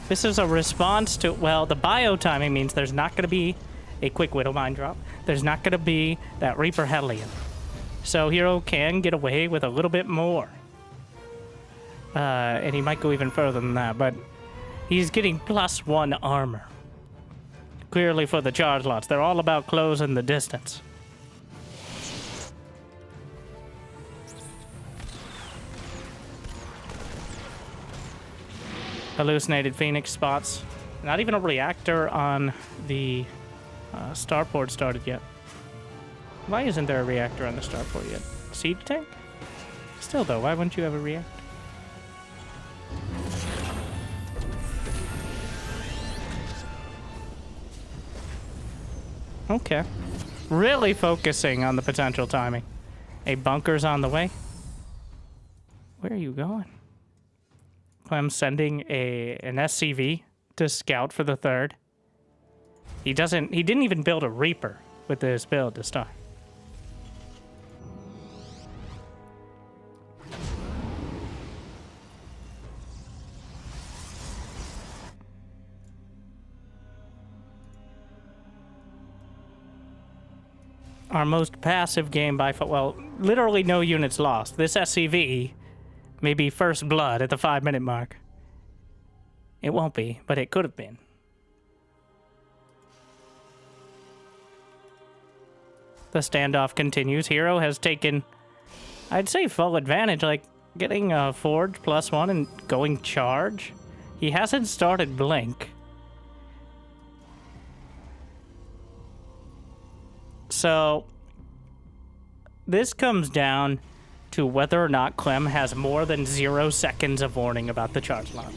This is a response to, well, the bio timing means there's not going to be a quick Widow Mine drop. There's not going to be that Reaper Hellion. So herO can get away with a little bit more. And he might go even further than that, but he's getting +1 armor. Clearly for the charge lots. They're all about closing the distance. Hallucinated Phoenix spots. Not even a reactor on the starport started yet. Why isn't there a reactor on the starport yet? Seed tank? Still though, why wouldn't you have a reactor? Okay. Really focusing on the potential timing. A bunker's on the way. Where are you going? I'm sending an SCV to scout for the third. He didn't even build a Reaper with this build to start. Our most passive game by far, well, literally no units lost. This SCV may be first blood at the 5-minute mark. It won't be, but it could have been. The standoff continues. herO has taken, I'd say, full advantage, like getting a Forge +1 and going charge. He hasn't started Blink. So, this comes down to whether or not Clem has more than 0 seconds of warning about the charge lots.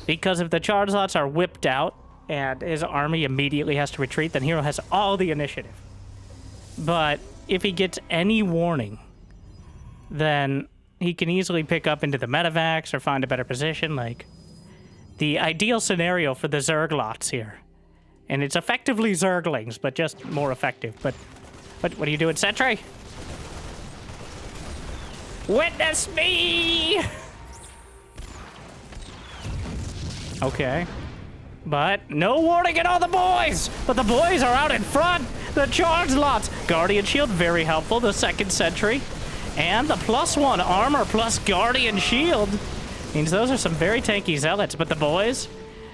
Because if the charge lots are whipped out and his army immediately has to retreat, then herO has all the initiative. But if he gets any warning, then he can easily pick up into the medevacs or find a better position. Like, the ideal scenario for the Zerg lots here. And it's effectively Zerglings, but just more effective. But what are you doing, Sentry? Witness me! Okay. But no warning at all the boys! But the boys are out in front! The charge lots! Guardian Shield, very helpful. The second Sentry. And the +1 armor plus Guardian Shield means those are some very tanky Zealots, but the boys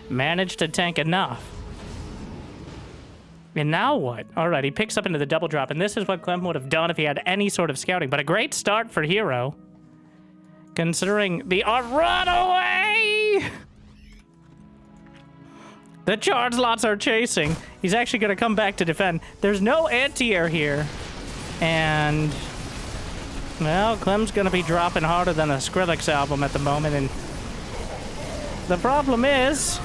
managed to tank enough. And now what? Alright, he picks up into the double drop, and this is what Clem would have done if he had any sort of scouting. But a great start for herO, considering the run away! The charge lots are chasing. He's actually going to come back to defend. There's no anti-air here. And, well, Clem's going to be dropping harder than a Skrillex album at the moment. And The problem is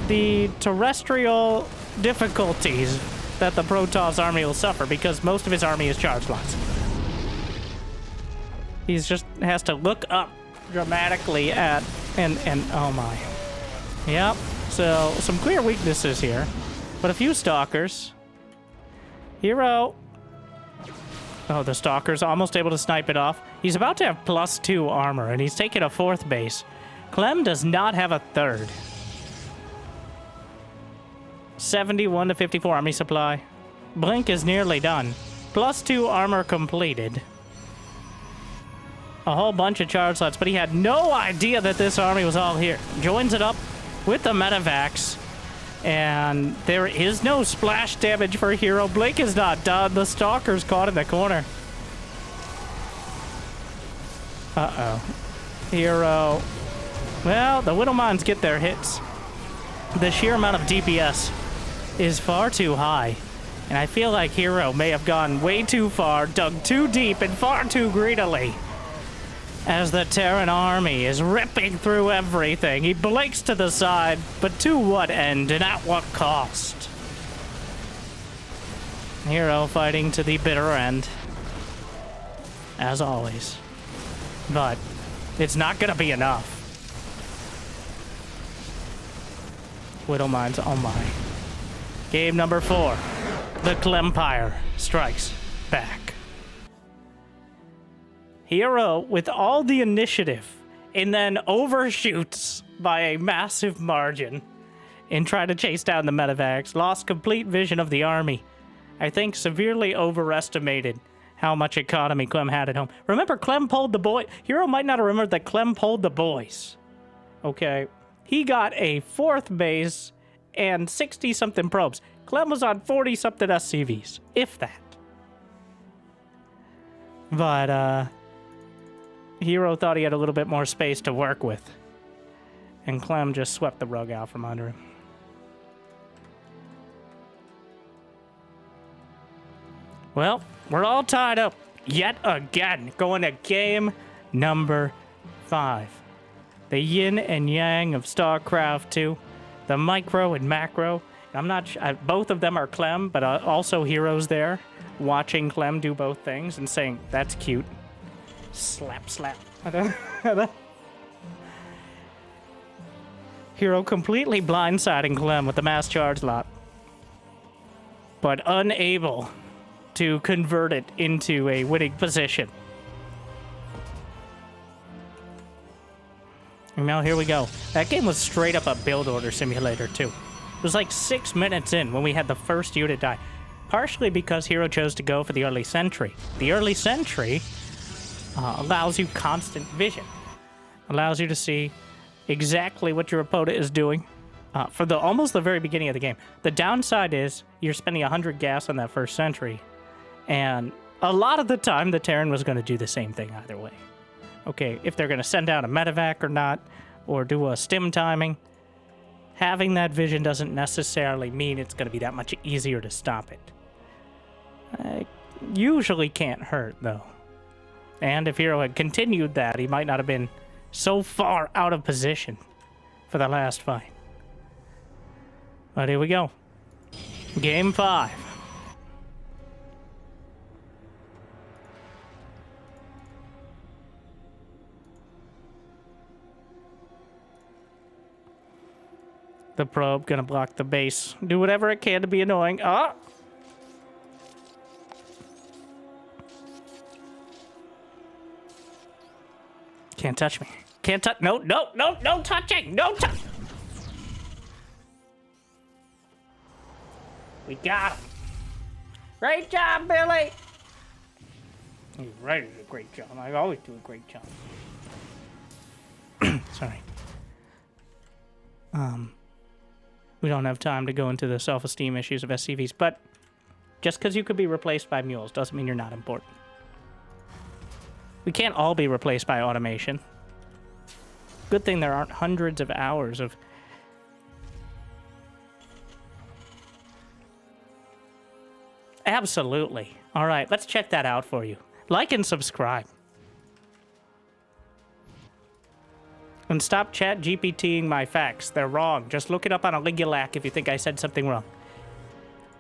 the terrestrial difficulties that the Protoss army will suffer because most of his army is charge lots. He's just has to look up dramatically at and oh my. Yep. So some clear weaknesses here, but a few stalkers. herO. Oh, the stalker's almost able to snipe it off. He's about to have +2 armor, and he's taking a 4th base. Clem does not have a 3rd. 71 to 54 army supply. Blink is nearly done. +2 armor completed. A whole bunch of charge slots, but he had no idea that this army was all here. Joins it up with the medevacs, and there is no splash damage for herO. Blink is not done. The stalker's caught in the corner. Uh-oh. herO. Well, the Widowmines get their hits. The sheer amount of DPS is far too high, and I feel like herO may have gone way too far, dug too deep, and far too greedily. As the Terran army is ripping through everything, he blinks to the side, but to what end and at what cost? herO fighting to the bitter end, as always. But it's not gonna be enough. Widowmines, oh my. Game number 4. The Clempire strikes back. herO, with all the initiative, and then overshoots by a massive margin in trying to chase down the medevacs, lost complete vision of the army. I think severely overestimated how much economy Clem had at home. Remember, Clem pulled the boy. herO might not have remembered that Clem pulled the boys. Okay. He got a 4th base and 60-something probes. Clem was on 40-something SCVs, if that. But, herO thought he had a little bit more space to work with. And Clem just swept the rug out from under him. Well, we're all tied up yet again, going to game number 5. The yin and yang of StarCraft 2, the micro and macro. I'm not sure, both of them are Clem, but also herO's there, watching Clem do both things and saying, that's cute. Slap, slap. herO completely blindsiding Clem with the mass charge lot, but unable to convert it into a winning position. And now here we go. That game was straight up a build order simulator too. It was like 6 minutes in when we had the first unit die. Partially because herO chose to go for the early sentry. The early sentry allows you constant vision. Allows you to see exactly what your opponent is doing for almost the very beginning of the game. The downside is you're spending 100 gas on that first sentry. And a lot of the time, the Terran was going to do the same thing either way. Okay, if they're going to send out a medevac or not, or do a stim timing, having that vision doesn't necessarily mean it's going to be that much easier to stop it. Usually can't hurt, though. And if herO had continued that, he might not have been so far out of position for the last fight. But here we go. Game 5. The probe gonna block the base. Do whatever it can to be annoying. Ah! Can't touch me. Can't touch. No, no, no, no touching. No touch. We got him. Great job, Billy. You're right. Did a great job. I always do a great job. Sorry. We don't have time to go into the self-esteem issues of SCVs, but just because you could be replaced by mules doesn't mean you're not important. We can't all be replaced by automation. Good thing there aren't hundreds of hours of... Absolutely. All right, let's check that out for you. Like and subscribe. And stop chat GPTing my facts. They're wrong. Just look it up on a Ligulac if you think I said something wrong.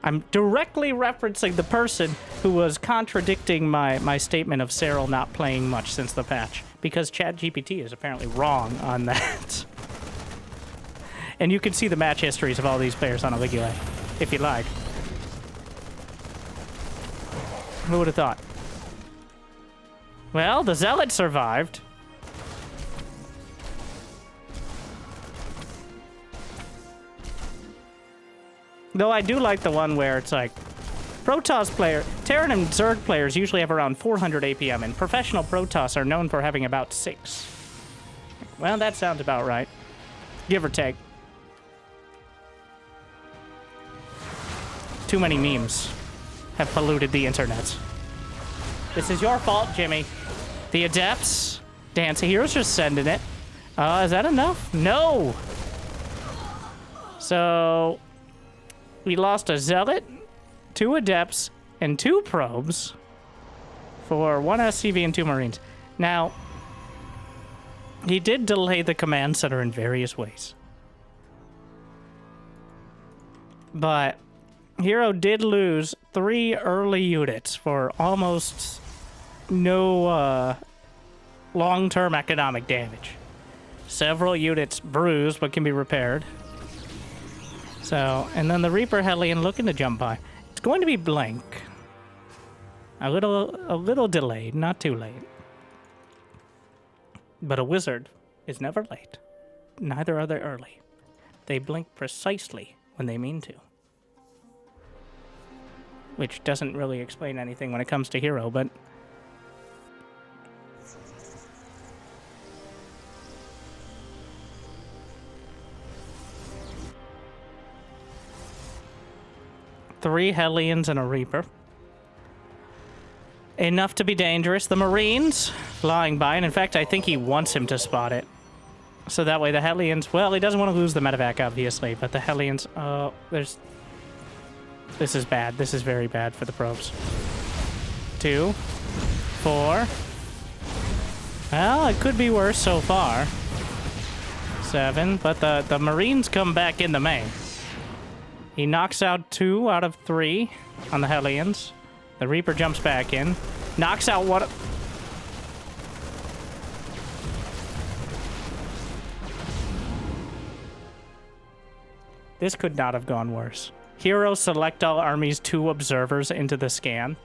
I'm directly referencing the person who was contradicting my statement of Cyril not playing much since the patch. Because ChatGPT is apparently wrong on that. And you can see the match histories of all these players on a Ligulac, if you like. Who would have thought? Well, the Zealot survived. Though I do like the one where it's like, Protoss player, Terran and Zerg players usually have around 400 APM, and professional Protoss are known for having about 6. Well, that sounds about right. Give or take. Too many memes have polluted the internet. This is your fault, Jimmy. The Adepts. Dance Hero's just sending it. Is that enough? No! So... we lost a Zealot, 2 Adepts, and 2 Probes for 1 SCV and 2 Marines. Now, he did delay the command center in various ways. But herO did lose 3 early units for almost no long-term economic damage. Several units bruised but can be repaired. So, and then the Reaper Hellion looking to jump by. It's going to be blank. A little delayed, not too late. But a wizard is never late. Neither are they early. They blink precisely when they mean to. Which doesn't really explain anything when it comes to herO, but... Three Hellions and a Reaper. Enough to be dangerous. The Marines flying by, and in fact, I think he wants him to spot it. So that way the Hellions... well, he doesn't want to lose the medevac, obviously, but the Hellions... oh, there's... this is bad. This is very bad for the probes. 2. 4. Well, it could be worse so far. 7, but the Marines come back in the main. He knocks out 2 out of 3 on the Hellions. The Reaper jumps back in. Knocks out one... this could not have gone worse. herO select all armies 2 observers into the scan.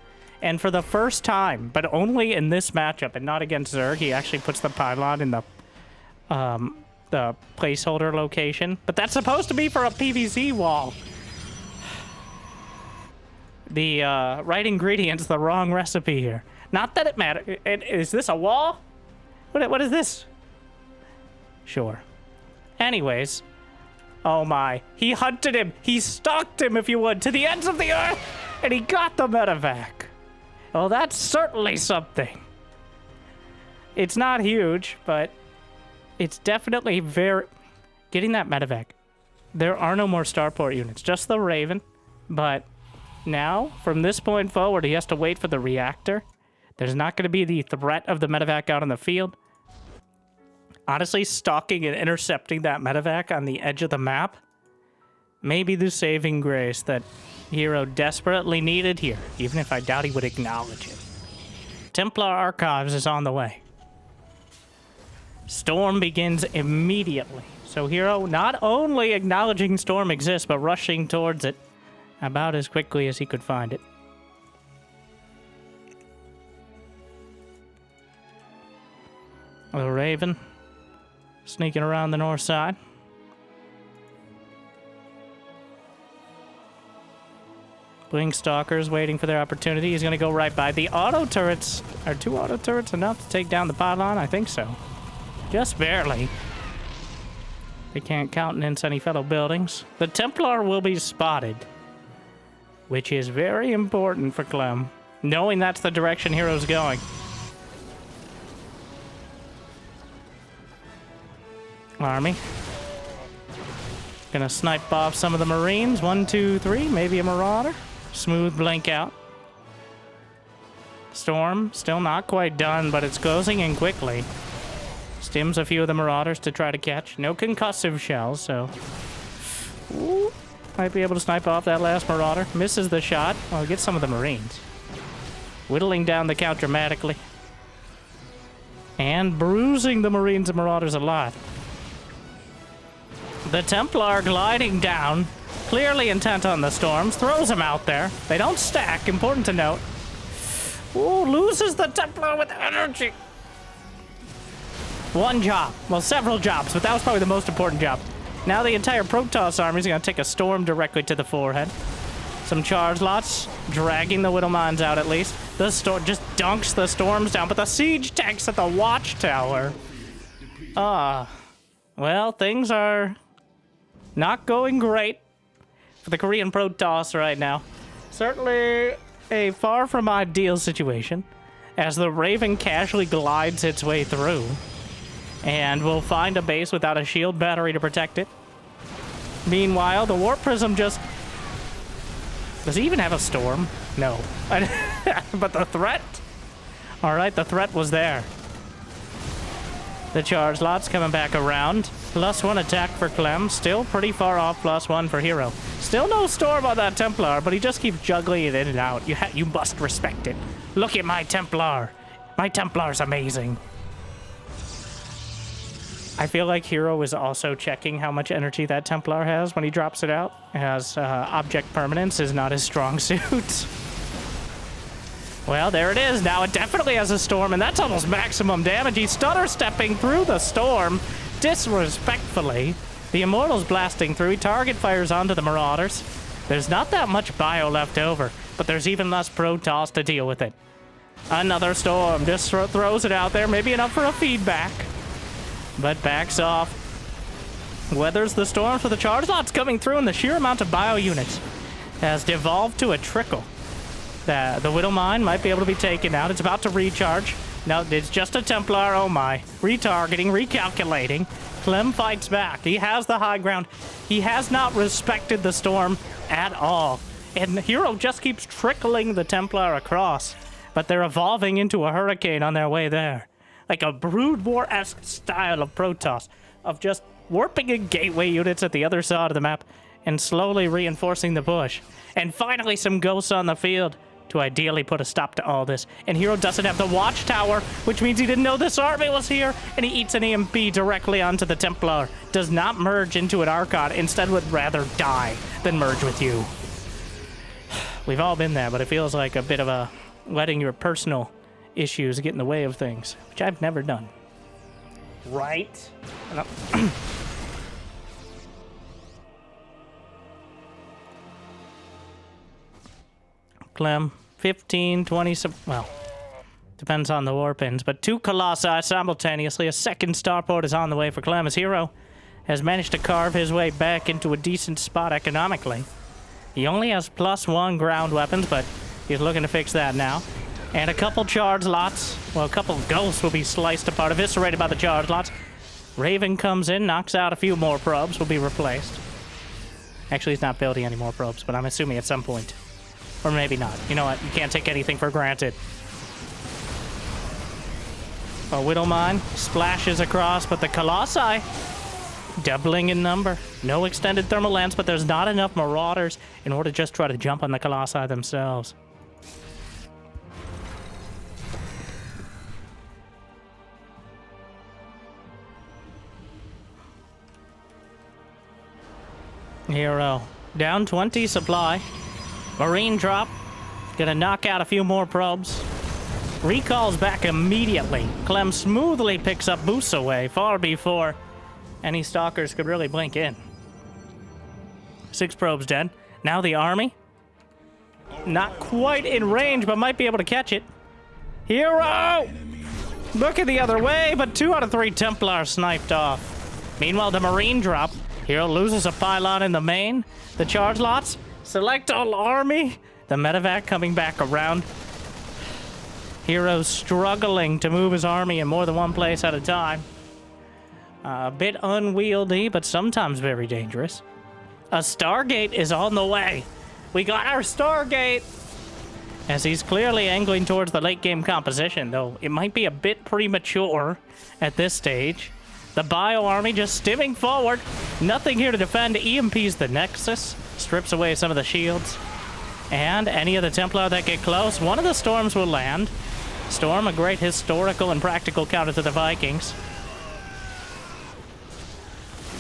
And for the first time, but only in this matchup and not against Zerg, he actually puts the pylon in the placeholder location. But that's supposed to be for a PVZ wall. The right ingredient's the wrong recipe here. Not that it matters. Is this a wall? What is this? Sure. Anyways. Oh my. He hunted him. He stalked him, if you would, to the ends of the earth. And he got the medevac. Well, that's certainly something. It's not huge, but it's definitely very... getting that medevac. There are no more starport units. Just the Raven. But... now, from this point forward, he has to wait for the reactor. There's not going to be the threat of the medevac out in the field. Honestly, stalking and intercepting that medevac on the edge of the map may be the saving grace that herO desperately needed here, even if I doubt he would acknowledge it. Templar Archives is on the way. Storm begins immediately. So herO not only acknowledging Storm exists, but rushing towards it about as quickly as he could find it. The Raven sneaking around the north side. Blink Stalkers waiting for their opportunity. He's going to go right by. The auto turrets. Are 2 auto turrets enough to take down the pylon? I think so. Just barely. They can't countenance any fellow buildings. The Templar will be spotted, which is very important for Clem, knowing that's the direction herO's going. Army. Gonna snipe off some of the Marines. 1, 2, 3. Maybe a Marauder. Smooth blink out. Storm, still not quite done, but it's closing in quickly. Stims a few of the Marauders to try to catch. No concussive shells, so... Ooh, might be able to snipe off that last Marauder. Misses the shot. Oh, get some of the Marines. Whittling down the count dramatically. And bruising the Marines and Marauders a lot. The Templar gliding down, clearly intent on the storms, throws them out there. They don't stack, important to note. Ooh, loses the Templar with energy. One job. Well, several jobs, but that was probably the most important job. Now the entire Protoss army is going to take a storm directly to the forehead. Some charge lots, dragging the Whittle Mines out at least. The storm just dunks the storms down, but the siege tanks at the watchtower. Well, things are not going great for the Korean Protoss right now. Certainly a far from ideal situation, as the Raven casually glides its way through, and will find a base without a shield battery to protect it. Meanwhile, the Warp Prism just... Does he even have a storm? No. But the threat? Alright, the threat was there. The charge lots coming back around. +1 attack for Clem. Still pretty far off +1 for herO. Still no storm on that Templar, but he just keeps juggling it in and out. You must respect it. Look at my Templar. My Templar's amazing. I feel like herO is also checking how much energy that Templar has when he drops it out, as object permanence is not his strong suit. Well, there it is. Now it definitely has a storm, and that's almost maximum damage. He's stutter stepping through the storm disrespectfully. The Immortal's blasting through. He target fires onto the Marauders. There's not that much bio left over, but there's even less Protoss to deal with it. Another storm just throws it out there, maybe enough for a feedback, but backs off. Weathers the storm for the charge lots coming through, and the sheer amount of bio units has devolved to a trickle. The Whittle Mine might be able to be taken out. It's about to recharge. No, it's just a Templar. Oh my. Retargeting, recalculating. Clem fights back. He has the high ground. He has not respected the storm at all. And herO just keeps trickling the Templar across. But they're evolving into a hurricane on their way there. Like a Brood War-esque style of Protoss. Of just warping in gateway units at the other side of the map and slowly reinforcing the push. And finally some ghosts on the field to ideally put a stop to all this. And herO doesn't have the watchtower, which means he didn't know this army was here, and he eats an EMP directly onto the Templar. Does not merge into an Archon, instead would rather die than merge with you. We've all been there, but it feels like a bit of a letting your personal issues get in the way of things, which I've never done. Right? Clem, 15, 20, well, depends on the warpins, but 2 Colossi simultaneously. A second starport is on the way for Clem, as herO has managed to carve his way back into a decent spot economically. He only has +1 ground weapons, but he's looking to fix that now. And a couple charge lots. Well, a couple ghosts will be sliced apart, eviscerated by the charge lots. Raven comes in, knocks out a few more probes, will be replaced. Actually, he's not building any more probes, but I'm assuming at some point. Or maybe not. You know what? You can't take anything for granted. A Whittle Mine splashes across, but the Colossi doubling in number. No extended thermal lens, but there's not enough Marauders in order to just try to jump on the Colossi themselves. herO down 20 supply. Marine drop. Gonna knock out a few more probes. Recalls back immediately. Clem smoothly picks up boosts away far before any stalkers could really blink in. 6 probes dead. Now the army. Not quite in range, but might be able to catch it. herO! Looking the other way, but 2 out of 3 Templars sniped off. Meanwhile, the Marine drop. herO loses a pylon in the main. The charge lots. Select all army. The medevac coming back around. herO's struggling to move his army in more than one place at a time. A bit unwieldy, but sometimes very dangerous. A Stargate is on the way. We got our Stargate. as he's clearly angling towards the late game composition, though it might be a bit premature at this stage. The Bio Army just stimming forward. Nothing here to defend. EMPs the Nexus, strips away some of the shields. And any of the Templar that get close, one of the Storms will land. Storm, a great historical and practical counter to the Vikings.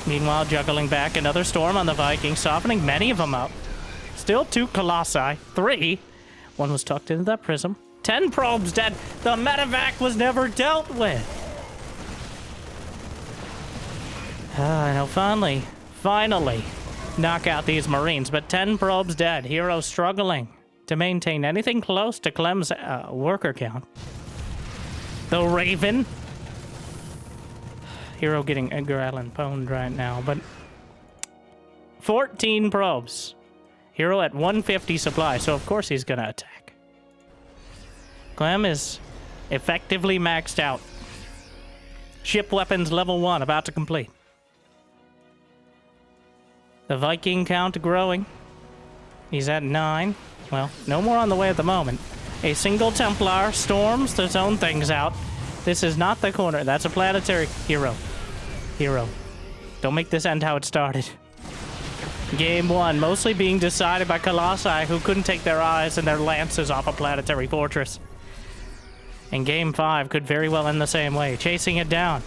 Meanwhile, juggling back another Storm on the Vikings, softening many of them up. Still 2 Colossi, 3. One was tucked into that prism. 10 probes dead. The medevac was never dealt with. And he'll finally knock out these Marines. But 10 probes dead. herO struggling to maintain anything close to Clem's worker count. The Raven. herO getting Edgar Allan Poe'd right now, but 14 probes. herO at 150 supply, so of course he's gonna attack. Clem is effectively maxed out. Ship weapons level 1 about to complete. The Viking count growing. He's at 9. Well, no more on the way at the moment. A single Templar storms to zone things out. This is not the corner. That's a planetary. herO. Don't make this end how it started. Game 1 mostly being decided by Colossi, who couldn't take their eyes and their lances off a planetary fortress. And Game 5 could very well end the same way, chasing it down.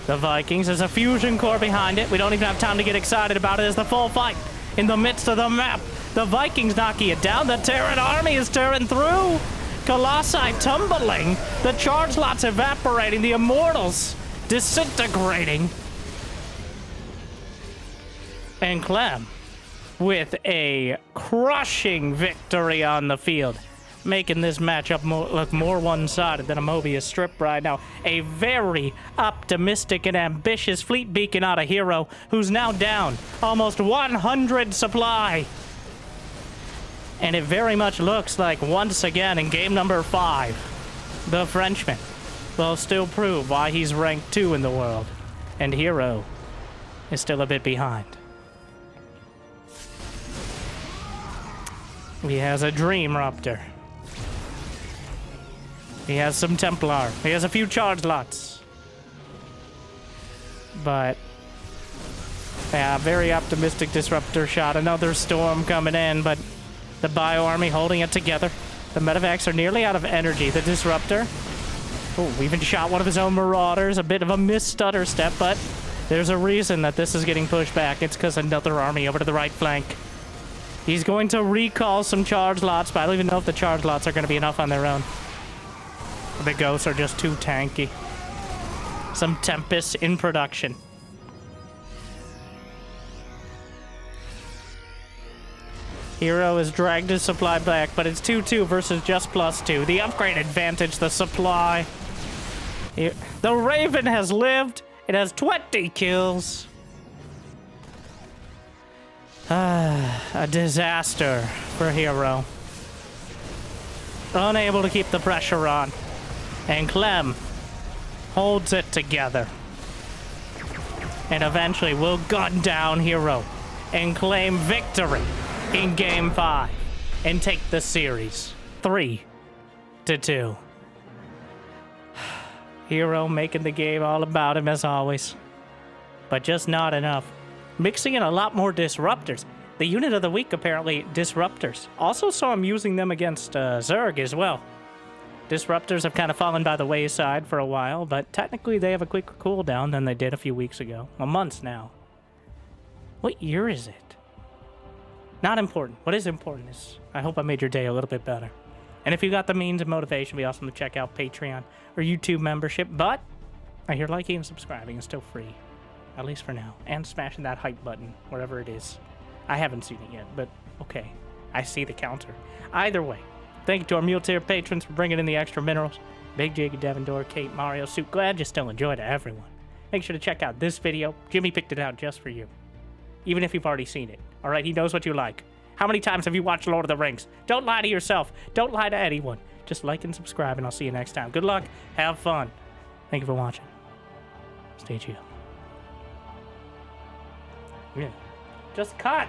The Vikings, there's a fusion core behind it. We don't even have time to get excited about it. It's the full fight in the midst of the map. The Vikings knocking it down. The Terran army is tearing through. Colossi tumbling. The charge lots evaporating. The Immortals disintegrating. And Clem with a crushing victory on the field, making this matchup look more one-sided than a Mobius strip right now. A very optimistic and ambitious fleet beacon out of herO, who's now down almost 100 supply. And it very much looks like, once again, in game number 5, the Frenchman will still prove why he's ranked 2 in the world. And herO is still a bit behind. He has a Dream Raptor. He has some Templar. He has a few charge lots. But yeah, very optimistic Disruptor shot. Another Storm coming in, but the Bio Army holding it together. The medevacs are nearly out of energy. The Disruptor, oh, even shot one of his own Marauders. A bit of a missed stutter step, but there's a reason that this is getting pushed back. It's because another army over to the right flank. He's going to recall some charge lots, but I don't even know if the charge lots are going to be enough on their own. The Ghosts are just too tanky. Some Tempest in production. herO has dragged his supply back, but it's 2-2 versus just +2. The upgrade advantage, the supply. The Raven has lived. It has 20 kills. A disaster for herO. Unable to keep the pressure on. And Clem holds it together. And eventually will gun down herO and claim victory in Game 5 and take the series 3-2. herO making the game all about him as always. But just not enough. Mixing in a lot more Disruptors. The unit of the week, apparently, Disruptors. Also saw him using them against Zerg as well. Disruptors have kind of fallen by the wayside for a while, but technically they have a quicker cooldown than they did a few weeks ago. Well, months now. What year is it? Not important. What is important is I hope I made your day a little bit better. And if you got the means and motivation, it'd be awesome to check out Patreon or YouTube membership. But I hear liking and subscribing is still free. At least for now. And smashing that hype button, wherever it is. I haven't seen it yet, but okay. I see the counter. Either way, thank you to our Mule Tier patrons for bringing in the extra minerals. Big Jiggy, Devendor, Kate, Mario, Soup. Glad you still enjoyed it, everyone. Make sure to check out this video. Jimmy picked it out just for you. Even if you've already seen it. Alright, he knows what you like. How many times have you watched Lord of the Rings? Don't lie to yourself. Don't lie to anyone. Just like and subscribe, and I'll see you next time. Good luck. Have fun. Thank you for watching. Stay chill. Yeah. Just cut!